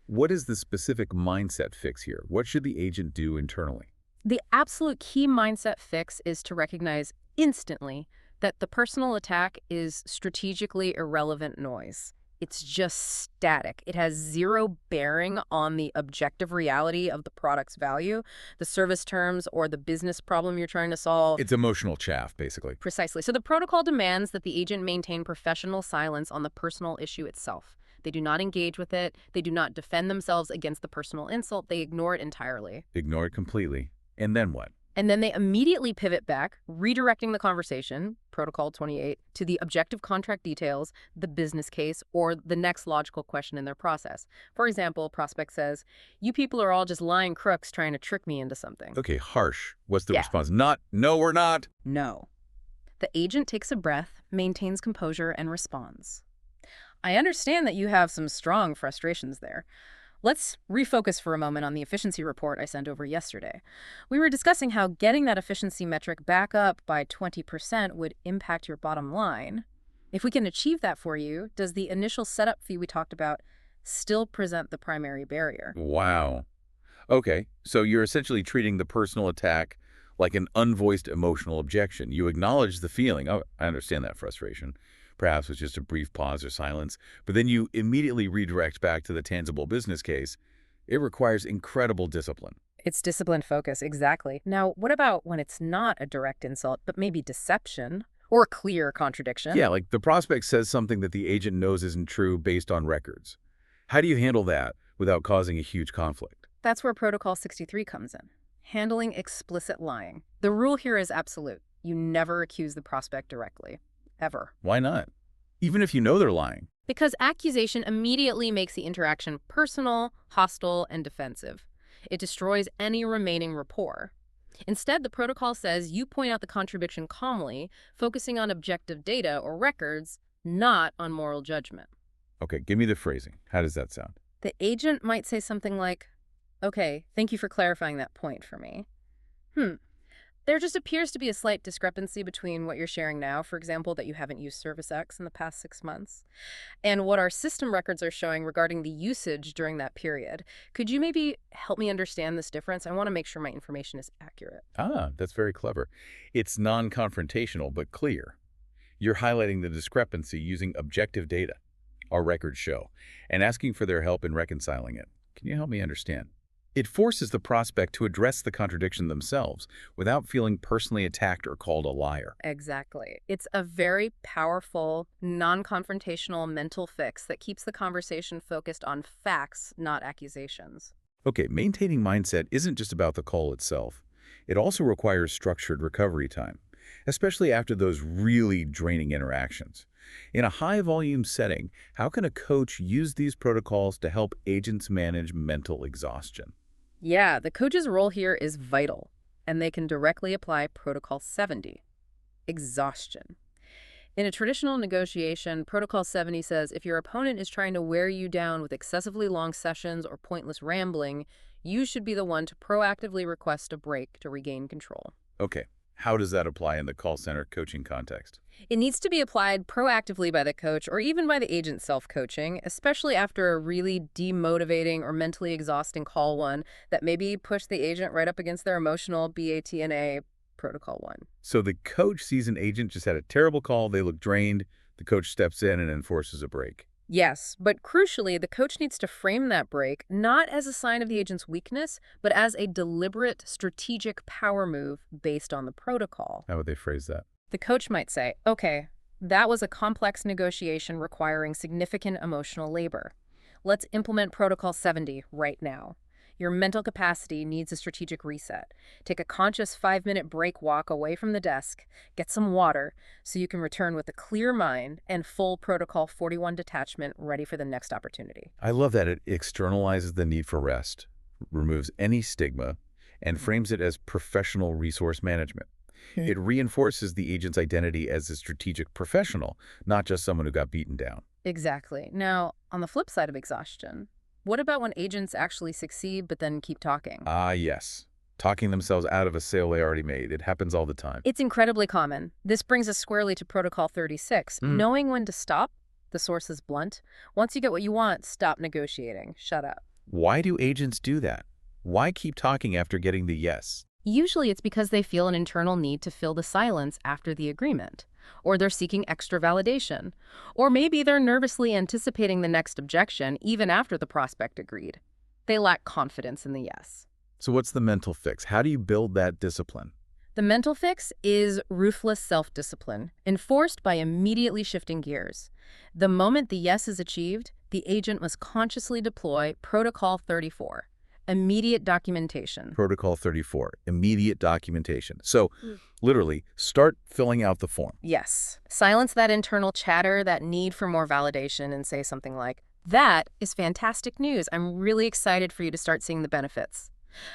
what is the specific mindset fix here? What should the agent do internally? The absolute key mindset fix is to recognize instantly that the personal attack is strategically irrelevant noise. It's just static. It has zero bearing on the objective reality of the product's value, the service terms, or the business problem you're trying to solve. It's emotional chaff, basically. Precisely. So the protocol demands that the agent maintain professional silence on the personal issue itself. They do not engage with it. They do not defend themselves against the personal insult. They ignore it entirely. Ignore it completely. And then what? And then they immediately pivot back, redirecting the conversation, Protocol 28, to the objective contract details, the business case, or the next logical question in their process. For example, prospect says, "You people are all just lying crooks trying to trick me into something." Okay, harsh. What's the Yeah. response? Not, no, we're not. No. The agent takes a breath, maintains composure, and responds. "I understand that you have some strong frustrations there. Let's refocus for a moment on the efficiency report I sent over yesterday. We were discussing how getting that efficiency metric back up by 20% would impact your bottom line. If we can achieve that for you, does the initial setup fee we talked about still present the primary barrier?" Wow. Okay, so you're essentially treating the personal attack like an unvoiced emotional objection. You acknowledge the feeling. Oh, I understand that frustration. Perhaps with just a brief pause or silence, but then you immediately redirect back to the tangible business case. It requires incredible discipline. It's disciplined focus, exactly. Now, what about when it's not a direct insult, but maybe deception or a clear contradiction? Yeah, like the prospect says something that the agent knows isn't true based on records. How do you handle that without causing a huge conflict? That's where Protocol 63 comes in. Handling explicit lying. The rule here is absolute. You never accuse the prospect directly. Ever. Why not? Even if you know they're lying. Because accusation immediately makes the interaction personal, hostile, and defensive. It destroys any remaining rapport. Instead, the protocol says you point out the contradiction calmly, focusing on objective data or records, not on moral judgment. Okay, give me the phrasing. How does that sound? The agent might say something like, "Okay, thank you for clarifying that point for me. There just appears to be a slight discrepancy between what you're sharing now, for example, that you haven't used Service X in the past 6 months, and what our system records are showing regarding the usage during that period. Could you maybe help me understand this difference? I want to make sure my information is accurate." Ah, that's very clever. It's non-confrontational, but clear. You're highlighting the discrepancy using objective data, our records show, and asking for their help in reconciling it. Can you help me understand? It forces the prospect to address the contradiction themselves without feeling personally attacked or called a liar. Exactly. It's a very powerful, non-confrontational mental fix that keeps the conversation focused on facts, not accusations. Okay, maintaining mindset isn't just about the call itself. It also requires structured recovery time, especially after those really draining interactions. In a high-volume setting, how can a coach use these protocols to help agents manage mental exhaustion? Yeah, the coach's role here is vital, and they can directly apply Protocol 70, exhaustion. In a traditional negotiation, Protocol 70 says if your opponent is trying to wear you down with excessively long sessions or pointless rambling, you should be the one to proactively request a break to regain control. Okay, how does that apply in the call center coaching context? It needs to be applied proactively by the coach or even by the agent self-coaching, especially after a really demotivating or mentally exhausting call one that maybe pushed the agent right up against their emotional BATNA Protocol 1. So the coach sees an agent just had a terrible call, they look drained, the coach steps in and enforces a break. Yes, but crucially, the coach needs to frame that break not as a sign of the agent's weakness, but as a deliberate, strategic power move based on the protocol. How would they phrase that? The coach might say, "Okay, that was a complex negotiation requiring significant emotional labor. Let's implement Protocol 70 right now. Your mental capacity needs a strategic reset. Take a conscious 5-minute break walk away from the desk, get some water, so you can return with a clear mind and full Protocol 41 detachment ready for the next opportunity. I love that it externalizes the need for rest, removes any stigma, and frames it as professional resource management. It reinforces the agent's identity as a strategic professional, not just someone who got beaten down. Exactly. Now, on the flip side of exhaustion, what about when agents actually succeed but then keep talking? Ah, yes. Talking themselves out of a sale they already made. It happens all the time. It's incredibly common. This brings us squarely to Protocol 36, knowing when to stop. The source is blunt. Once you get what you want, stop negotiating. Shut up. Why do agents do that? Why keep talking after getting the yes? Usually it's because they feel an internal need to fill the silence after the agreement, or they're seeking extra validation, or maybe they're nervously anticipating the next objection even after the prospect agreed. They lack confidence in the yes. So what's the mental fix? How do you build that discipline? The mental fix is ruthless self-discipline, enforced by immediately shifting gears. The moment the yes is achieved, the agent must consciously deploy Protocol 34. Immediate documentation. Protocol 34, immediate documentation. So literally, start filling out the form. Yes. Silence that internal chatter, that need for more validation, and say something like, "That is fantastic news. I'm really excited for you to start seeing the benefits."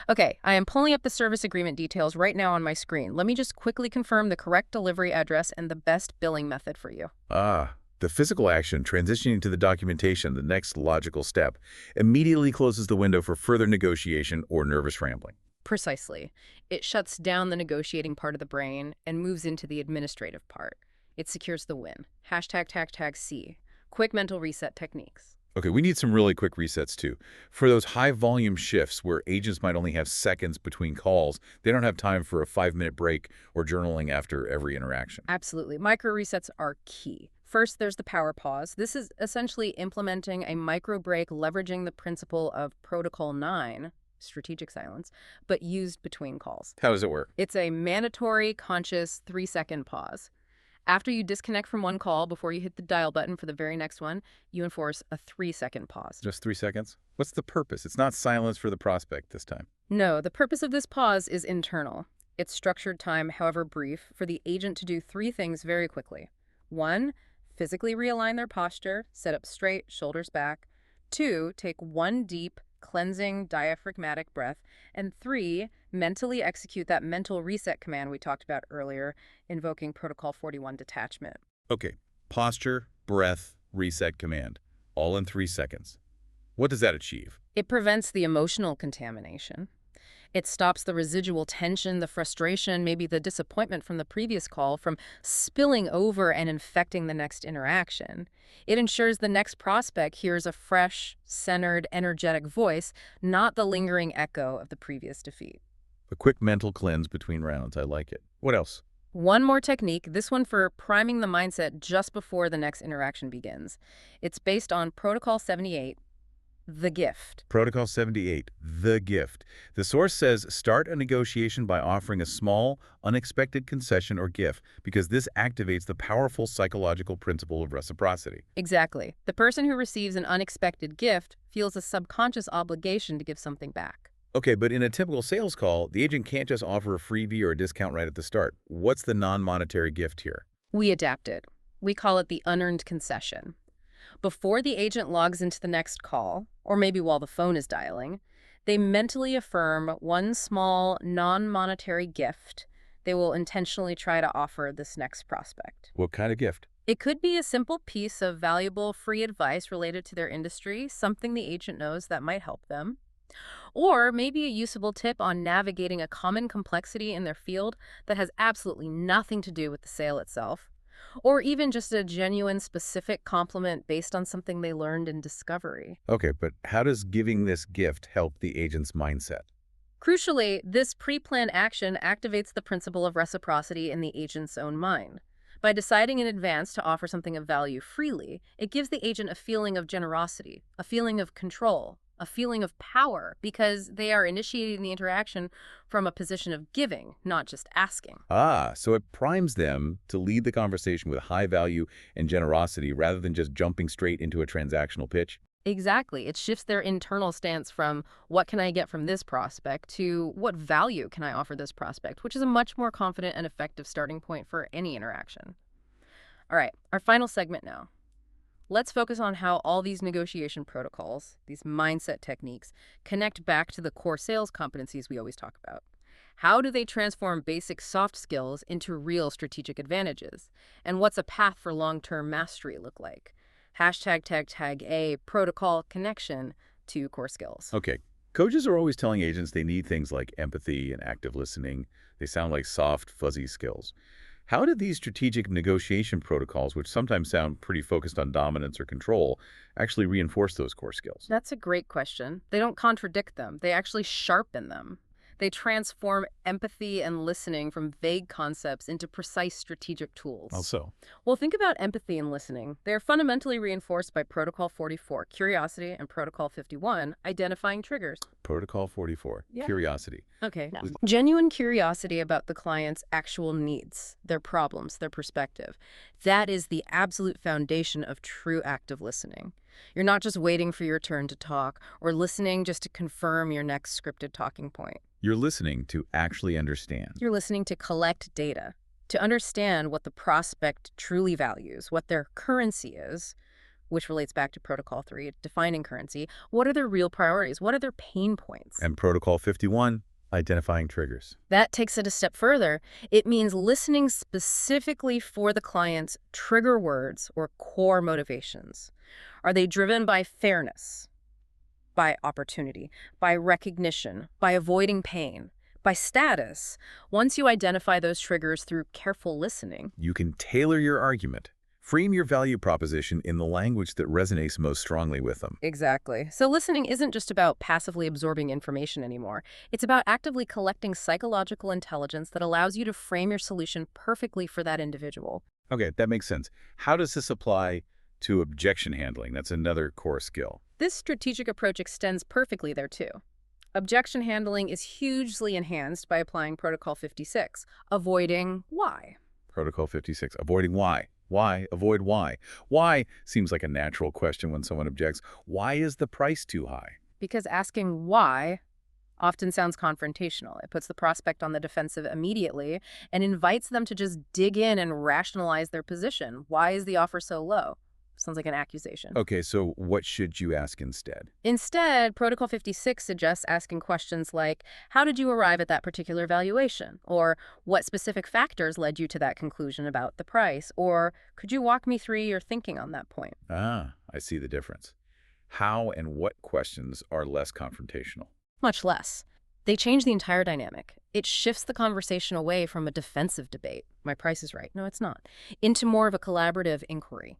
Okay, I am pulling up the service agreement details right now on my screen. Let me just quickly confirm the correct delivery address and the best billing method for you. Ah, the physical action, transitioning to the documentation, the next logical step, immediately closes the window for further negotiation or nervous rambling. Precisely. It shuts down the negotiating part of the brain and moves into the administrative part. It secures the win. ###C. Quick mental reset techniques. Okay, we need some really quick resets too. For those high-volume shifts where agents might only have seconds between calls, they don't have time for a 5-minute break or journaling after every interaction. Absolutely. Micro resets are key. First, there's the power pause. This is essentially implementing a micro break leveraging the principle of Protocol 9, strategic silence, but used between calls. How does it work? It's a mandatory, conscious 3-second pause. After you disconnect from one call before you hit the dial button for the very next one, you enforce a 3-second pause. Just 3 seconds? What's the purpose? It's not silence for the prospect this time. No, the purpose of this pause is internal. It's structured time, however brief, for the agent to do 3 things very quickly. 1, physically realign their posture, sit up straight, shoulders back. 2, take 1 deep, cleansing, diaphragmatic breath. And 3, mentally execute that mental reset command we talked about earlier, invoking Protocol 41 detachment. Okay, posture, breath, reset command, all in 3 seconds. What does that achieve? It prevents the emotional contamination. It stops the residual tension, the frustration, maybe the disappointment from the previous call from spilling over and infecting the next interaction. It ensures the next prospect hears a fresh, centered, energetic voice, not the lingering echo of the previous defeat. A quick mental cleanse between rounds. I like it. What else? One more technique, this one for priming the mindset just before the next interaction begins. It's based on Protocol 78, the gift. Protocol 78, the gift. The source says start a negotiation by offering a small, unexpected concession or gift because this activates the powerful psychological principle of reciprocity. Exactly. The person who receives an unexpected gift feels a subconscious obligation to give something back. Okay, but in a typical sales call, the agent can't just offer a freebie or a discount right at the start. What's the non-monetary gift here? We adapted. We call it the unearned concession. Before the agent logs into the next call, or maybe while the phone is dialing, they mentally affirm one small, non-monetary gift they will intentionally try to offer this next prospect. What kind of gift? It could be a simple piece of valuable free advice related to their industry, something the agent knows that might help them. Or maybe a usable tip on navigating a common complexity in their field that has absolutely nothing to do with the sale itself. Or even just a genuine, specific compliment based on something they learned in discovery. Okay, but how does giving this gift help the agent's mindset? Crucially, this pre-planned action activates the principle of reciprocity in the agent's own mind. By deciding in advance to offer something of value freely, it gives the agent a feeling of generosity, a feeling of control, a feeling of power, because they are initiating the interaction from a position of giving, not just asking. Ah, so it primes them to lead the conversation with high value and generosity rather than just jumping straight into a transactional pitch? Exactly. It shifts their internal stance from what can I get from this prospect to what value can I offer this prospect, which is a much more confident and effective starting point for any interaction. All right, our final segment now. Let's focus on how all these negotiation protocols, these mindset techniques, connect back to the core sales competencies we always talk about. How do they transform basic soft skills into real strategic advantages? And what's a path for long-term mastery look like? Hashtag tag a protocol connection to core skills. Okay. Coaches are always telling agents they need things like empathy and active listening. They sound like soft, fuzzy skills. How do these strategic negotiation protocols, which sometimes sound pretty focused on dominance or control, actually reinforce those core skills? That's a great question. They don't contradict them, they actually sharpen them. They transform empathy and listening from vague concepts into precise strategic tools. Also, Well, think about empathy and listening. They're fundamentally reinforced by Protocol 44, curiosity, and Protocol 51, identifying triggers. Protocol 44, Yeah. curiosity. Okay. No. Genuine curiosity about the client's actual needs, their problems, their perspective. That is the absolute foundation of true active listening. You're not just waiting for your turn to talk or listening just to confirm your next scripted talking point. You're listening to actually understand. You're listening to collect data, to understand what the prospect truly values, what their currency is, which relates back to Protocol 3, defining currency. What are their real priorities? What are their pain points? And Protocol 51, identifying triggers. That takes it a step further. It means listening specifically for the client's trigger words or core motivations. Are they driven by fairness, by opportunity, by recognition, by avoiding pain, by status? Once you identify those triggers through careful listening, You can tailor your argument, frame your value proposition in the language that resonates most strongly with them. exactly. So listening isn't just about passively absorbing information anymore. It's about actively collecting psychological intelligence that allows you to frame your solution perfectly for that individual. Okay, that makes sense. How does this apply to objection handling? That's another core skill. This strategic approach extends perfectly there too. Objection handling is hugely enhanced by applying Protocol 56, avoiding why. Protocol 56, avoiding why. Why? Avoid why. Why seems like a natural question when someone objects. Why is the price too high? Because asking why often sounds confrontational. It puts the prospect on the defensive immediately and invites them to just dig in and rationalize their position. Why is the offer so low? Sounds like an accusation. Okay, so what should you ask instead? Instead, Protocol 56 suggests asking questions like, how did you arrive at that particular valuation? Or what specific factors led you to that conclusion about the price? Or could you walk me through your thinking on that point? Ah, I see the difference. How and what questions are less confrontational? Much less. They change the entire dynamic. It shifts the conversation away from a defensive debate, my price is right, no it's not, into more of a collaborative inquiry.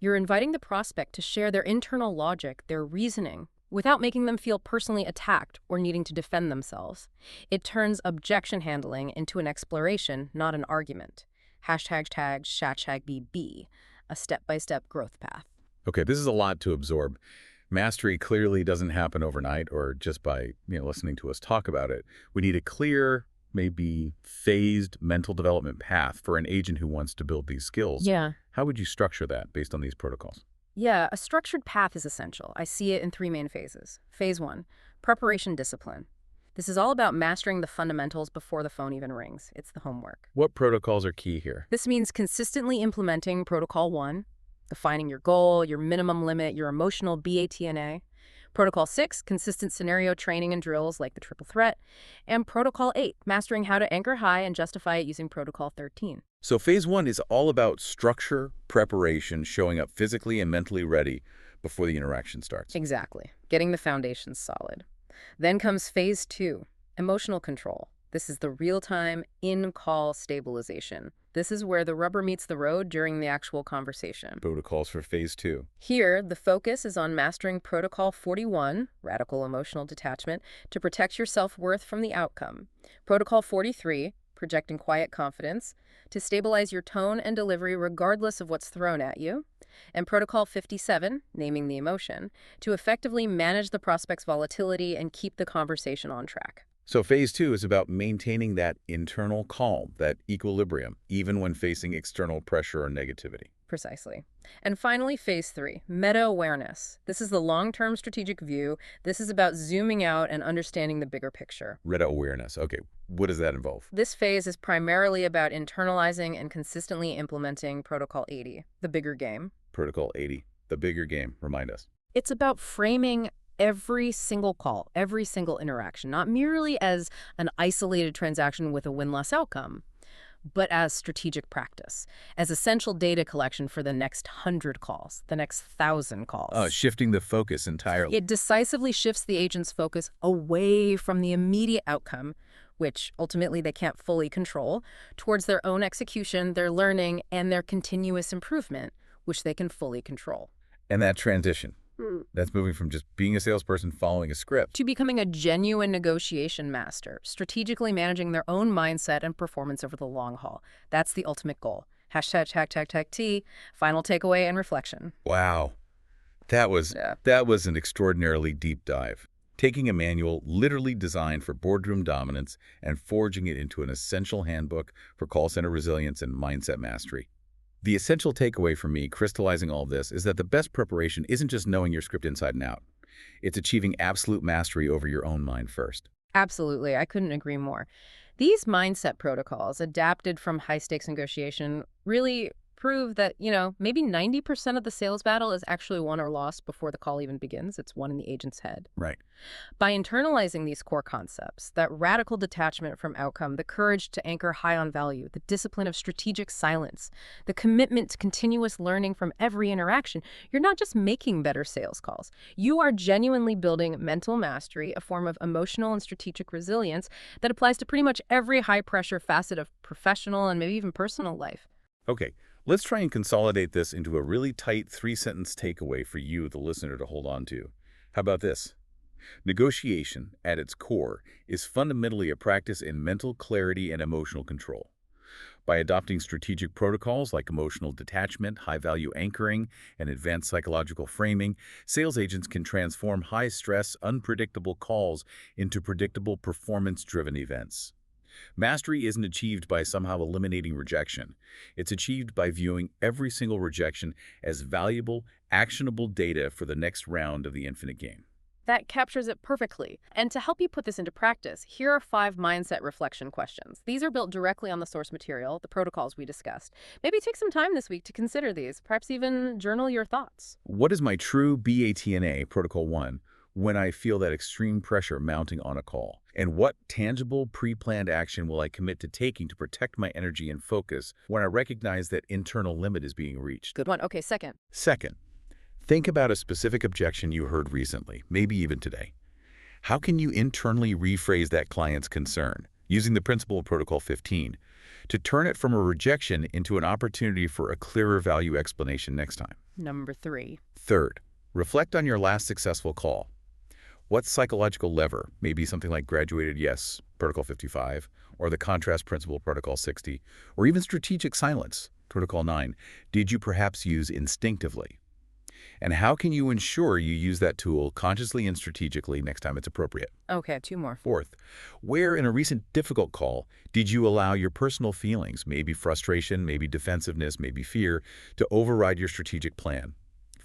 You're inviting the prospect to share their internal logic, their reasoning, without making them feel personally attacked or needing to defend themselves. It turns objection handling into an exploration, not an argument. #BB, a step-by-step growth path. Okay, this is a lot to absorb. Mastery clearly doesn't happen overnight or just by, listening to us talk about it. We need a clear, maybe phased mental development path for an agent who wants to build these skills. Yeah. How would you structure that based on these protocols? Yeah, a structured path is essential. I see it in 3 main phases. Phase 1, preparation discipline. This is all about mastering the fundamentals before the phone even rings. It's the homework. What protocols are key here? This means consistently implementing Protocol 1, defining your goal, your minimum limit, your emotional BATNA. Protocol 6, consistent scenario training and drills like the triple threat. And Protocol 8, mastering how to anchor high and justify it using Protocol 13. So phase 1 is all about structure, preparation, showing up physically and mentally ready before the interaction starts. Exactly. Getting the foundations solid. Then comes phase 2, emotional control. This is the real-time, in-call stabilization. This is where the rubber meets the road during the actual conversation. Protocols for phase 2. Here, the focus is on mastering Protocol 41, radical emotional detachment, to protect your self-worth from the outcome. Protocol 43, projecting quiet confidence, to stabilize your tone and delivery regardless of what's thrown at you. And Protocol 57, naming the emotion, to effectively manage the prospect's volatility and keep the conversation on track. So phase 2 is about maintaining that internal calm, that equilibrium, even when facing external pressure or negativity. Precisely. And finally, phase 3, meta-awareness. This is the long-term strategic view. This is about zooming out and understanding the bigger picture. Reta awareness. Okay, what does that involve? This phase is primarily about internalizing and consistently implementing Protocol 80, the bigger game. Protocol 80, the bigger game. Remind us. It's about framing every single call, every single interaction, not merely as an isolated transaction with a win-loss outcome, but as strategic practice, as essential data collection for the next 100 calls, the next 1,000 calls. Shifting the focus entirely. It decisively shifts the agent's focus away from the immediate outcome, which ultimately they can't fully control, towards their own execution, their learning, and their continuous improvement, which they can fully control. And that transition. That's moving from just being a salesperson following a script To becoming a genuine negotiation master, strategically managing their own mindset and performance over the long haul. That's the ultimate goal. #T, final takeaway and reflection. Wow. That was Yeah. that was an extraordinarily deep dive. Taking a manual literally designed for boardroom dominance and forging it into an essential handbook for call center resilience and mindset mastery. The essential takeaway for me, crystallizing all this, is that the best preparation isn't just knowing your script inside and out. It's achieving absolute mastery over your own mind first. Absolutely. I couldn't agree more. These mindset protocols, adapted from high-stakes negotiation, really prove that, maybe 90% of the sales battle is actually won or lost before the call even begins. It's won in the agent's head. Right. By internalizing these core concepts, that radical detachment from outcome, the courage to anchor high on value, the discipline of strategic silence, the commitment to continuous learning from every interaction, you're not just making better sales calls. You are genuinely building mental mastery, a form of emotional and strategic resilience that applies to pretty much every high-pressure facet of professional and maybe even personal life. Okay, let's try and consolidate this into a really tight 3-sentence takeaway for you, the listener, to hold on to. How about this? Negotiation, at its core, is fundamentally a practice in mental clarity and emotional control. By adopting strategic protocols like emotional detachment, high-value anchoring, and advanced psychological framing, sales agents can transform high-stress, unpredictable calls into predictable, performance-driven events. Mastery isn't achieved by somehow eliminating rejection. It's achieved by viewing every single rejection as valuable, actionable data for the next round of the infinite game. That captures it perfectly. And to help you put this into practice, here are 5 mindset reflection questions. These are built directly on the source material, the protocols we discussed. Maybe take some time this week to consider these, perhaps even journal your thoughts. What is my true BATNA, Protocol 1, when I feel that extreme pressure mounting on a call? And what tangible, pre-planned action will I commit to taking to protect my energy and focus when I recognize that internal limit is being reached? Good one. Okay, second. Second, think about a specific objection you heard recently, maybe even today. How can you internally rephrase that client's concern, using the principle of Protocol 15, to turn it from a rejection into an opportunity for a clearer value explanation next time? Number 3. Third, reflect on your last successful call. What psychological lever, maybe something like graduated yes, Protocol 55, or the contrast principle, Protocol 60, or even strategic silence, Protocol 9, did you perhaps use instinctively? And how can you ensure you use that tool consciously and strategically next time it's appropriate? Okay, 2 more. Fourth, where in a recent difficult call did you allow your personal feelings, maybe frustration, maybe defensiveness, maybe fear, to override your strategic plan,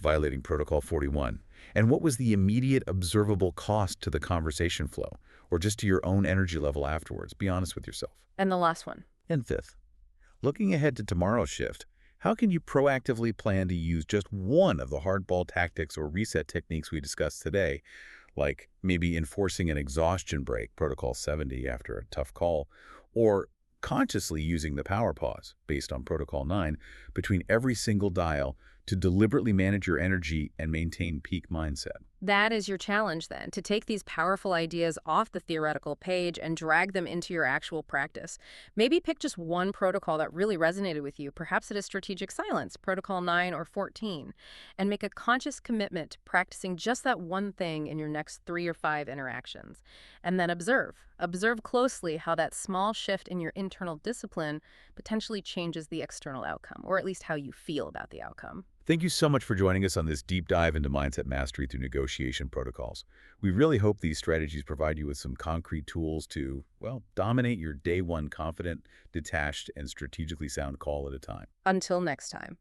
violating Protocol 41? And what was the immediate observable cost to the conversation flow, or just to your own energy level afterwards? Be honest with yourself. And the last one. And fifth, looking ahead to tomorrow's shift, how can you proactively plan to use just one of the hardball tactics or reset techniques we discussed today, like maybe enforcing an exhaustion break, Protocol 70, after a tough call, or consciously using the power pause, based on Protocol 9, between every single dial to deliberately manage your energy and maintain peak mindset? That is your challenge then, to take these powerful ideas off the theoretical page and drag them into your actual practice. Maybe pick just one protocol that really resonated with you. Perhaps it is strategic silence, Protocol 9 or 14, and make a conscious commitment to practicing just that one thing in your next 3 or 5 interactions. And then observe. Observe closely how that small shift in your internal discipline potentially changes the external outcome, or at least how you feel about the outcome. Thank you so much for joining us on this deep dive into mindset mastery through negotiation protocols. We really hope these strategies provide you with some concrete tools to, well, dominate your day one confident, detached, and strategically sound call at a time. Until next time.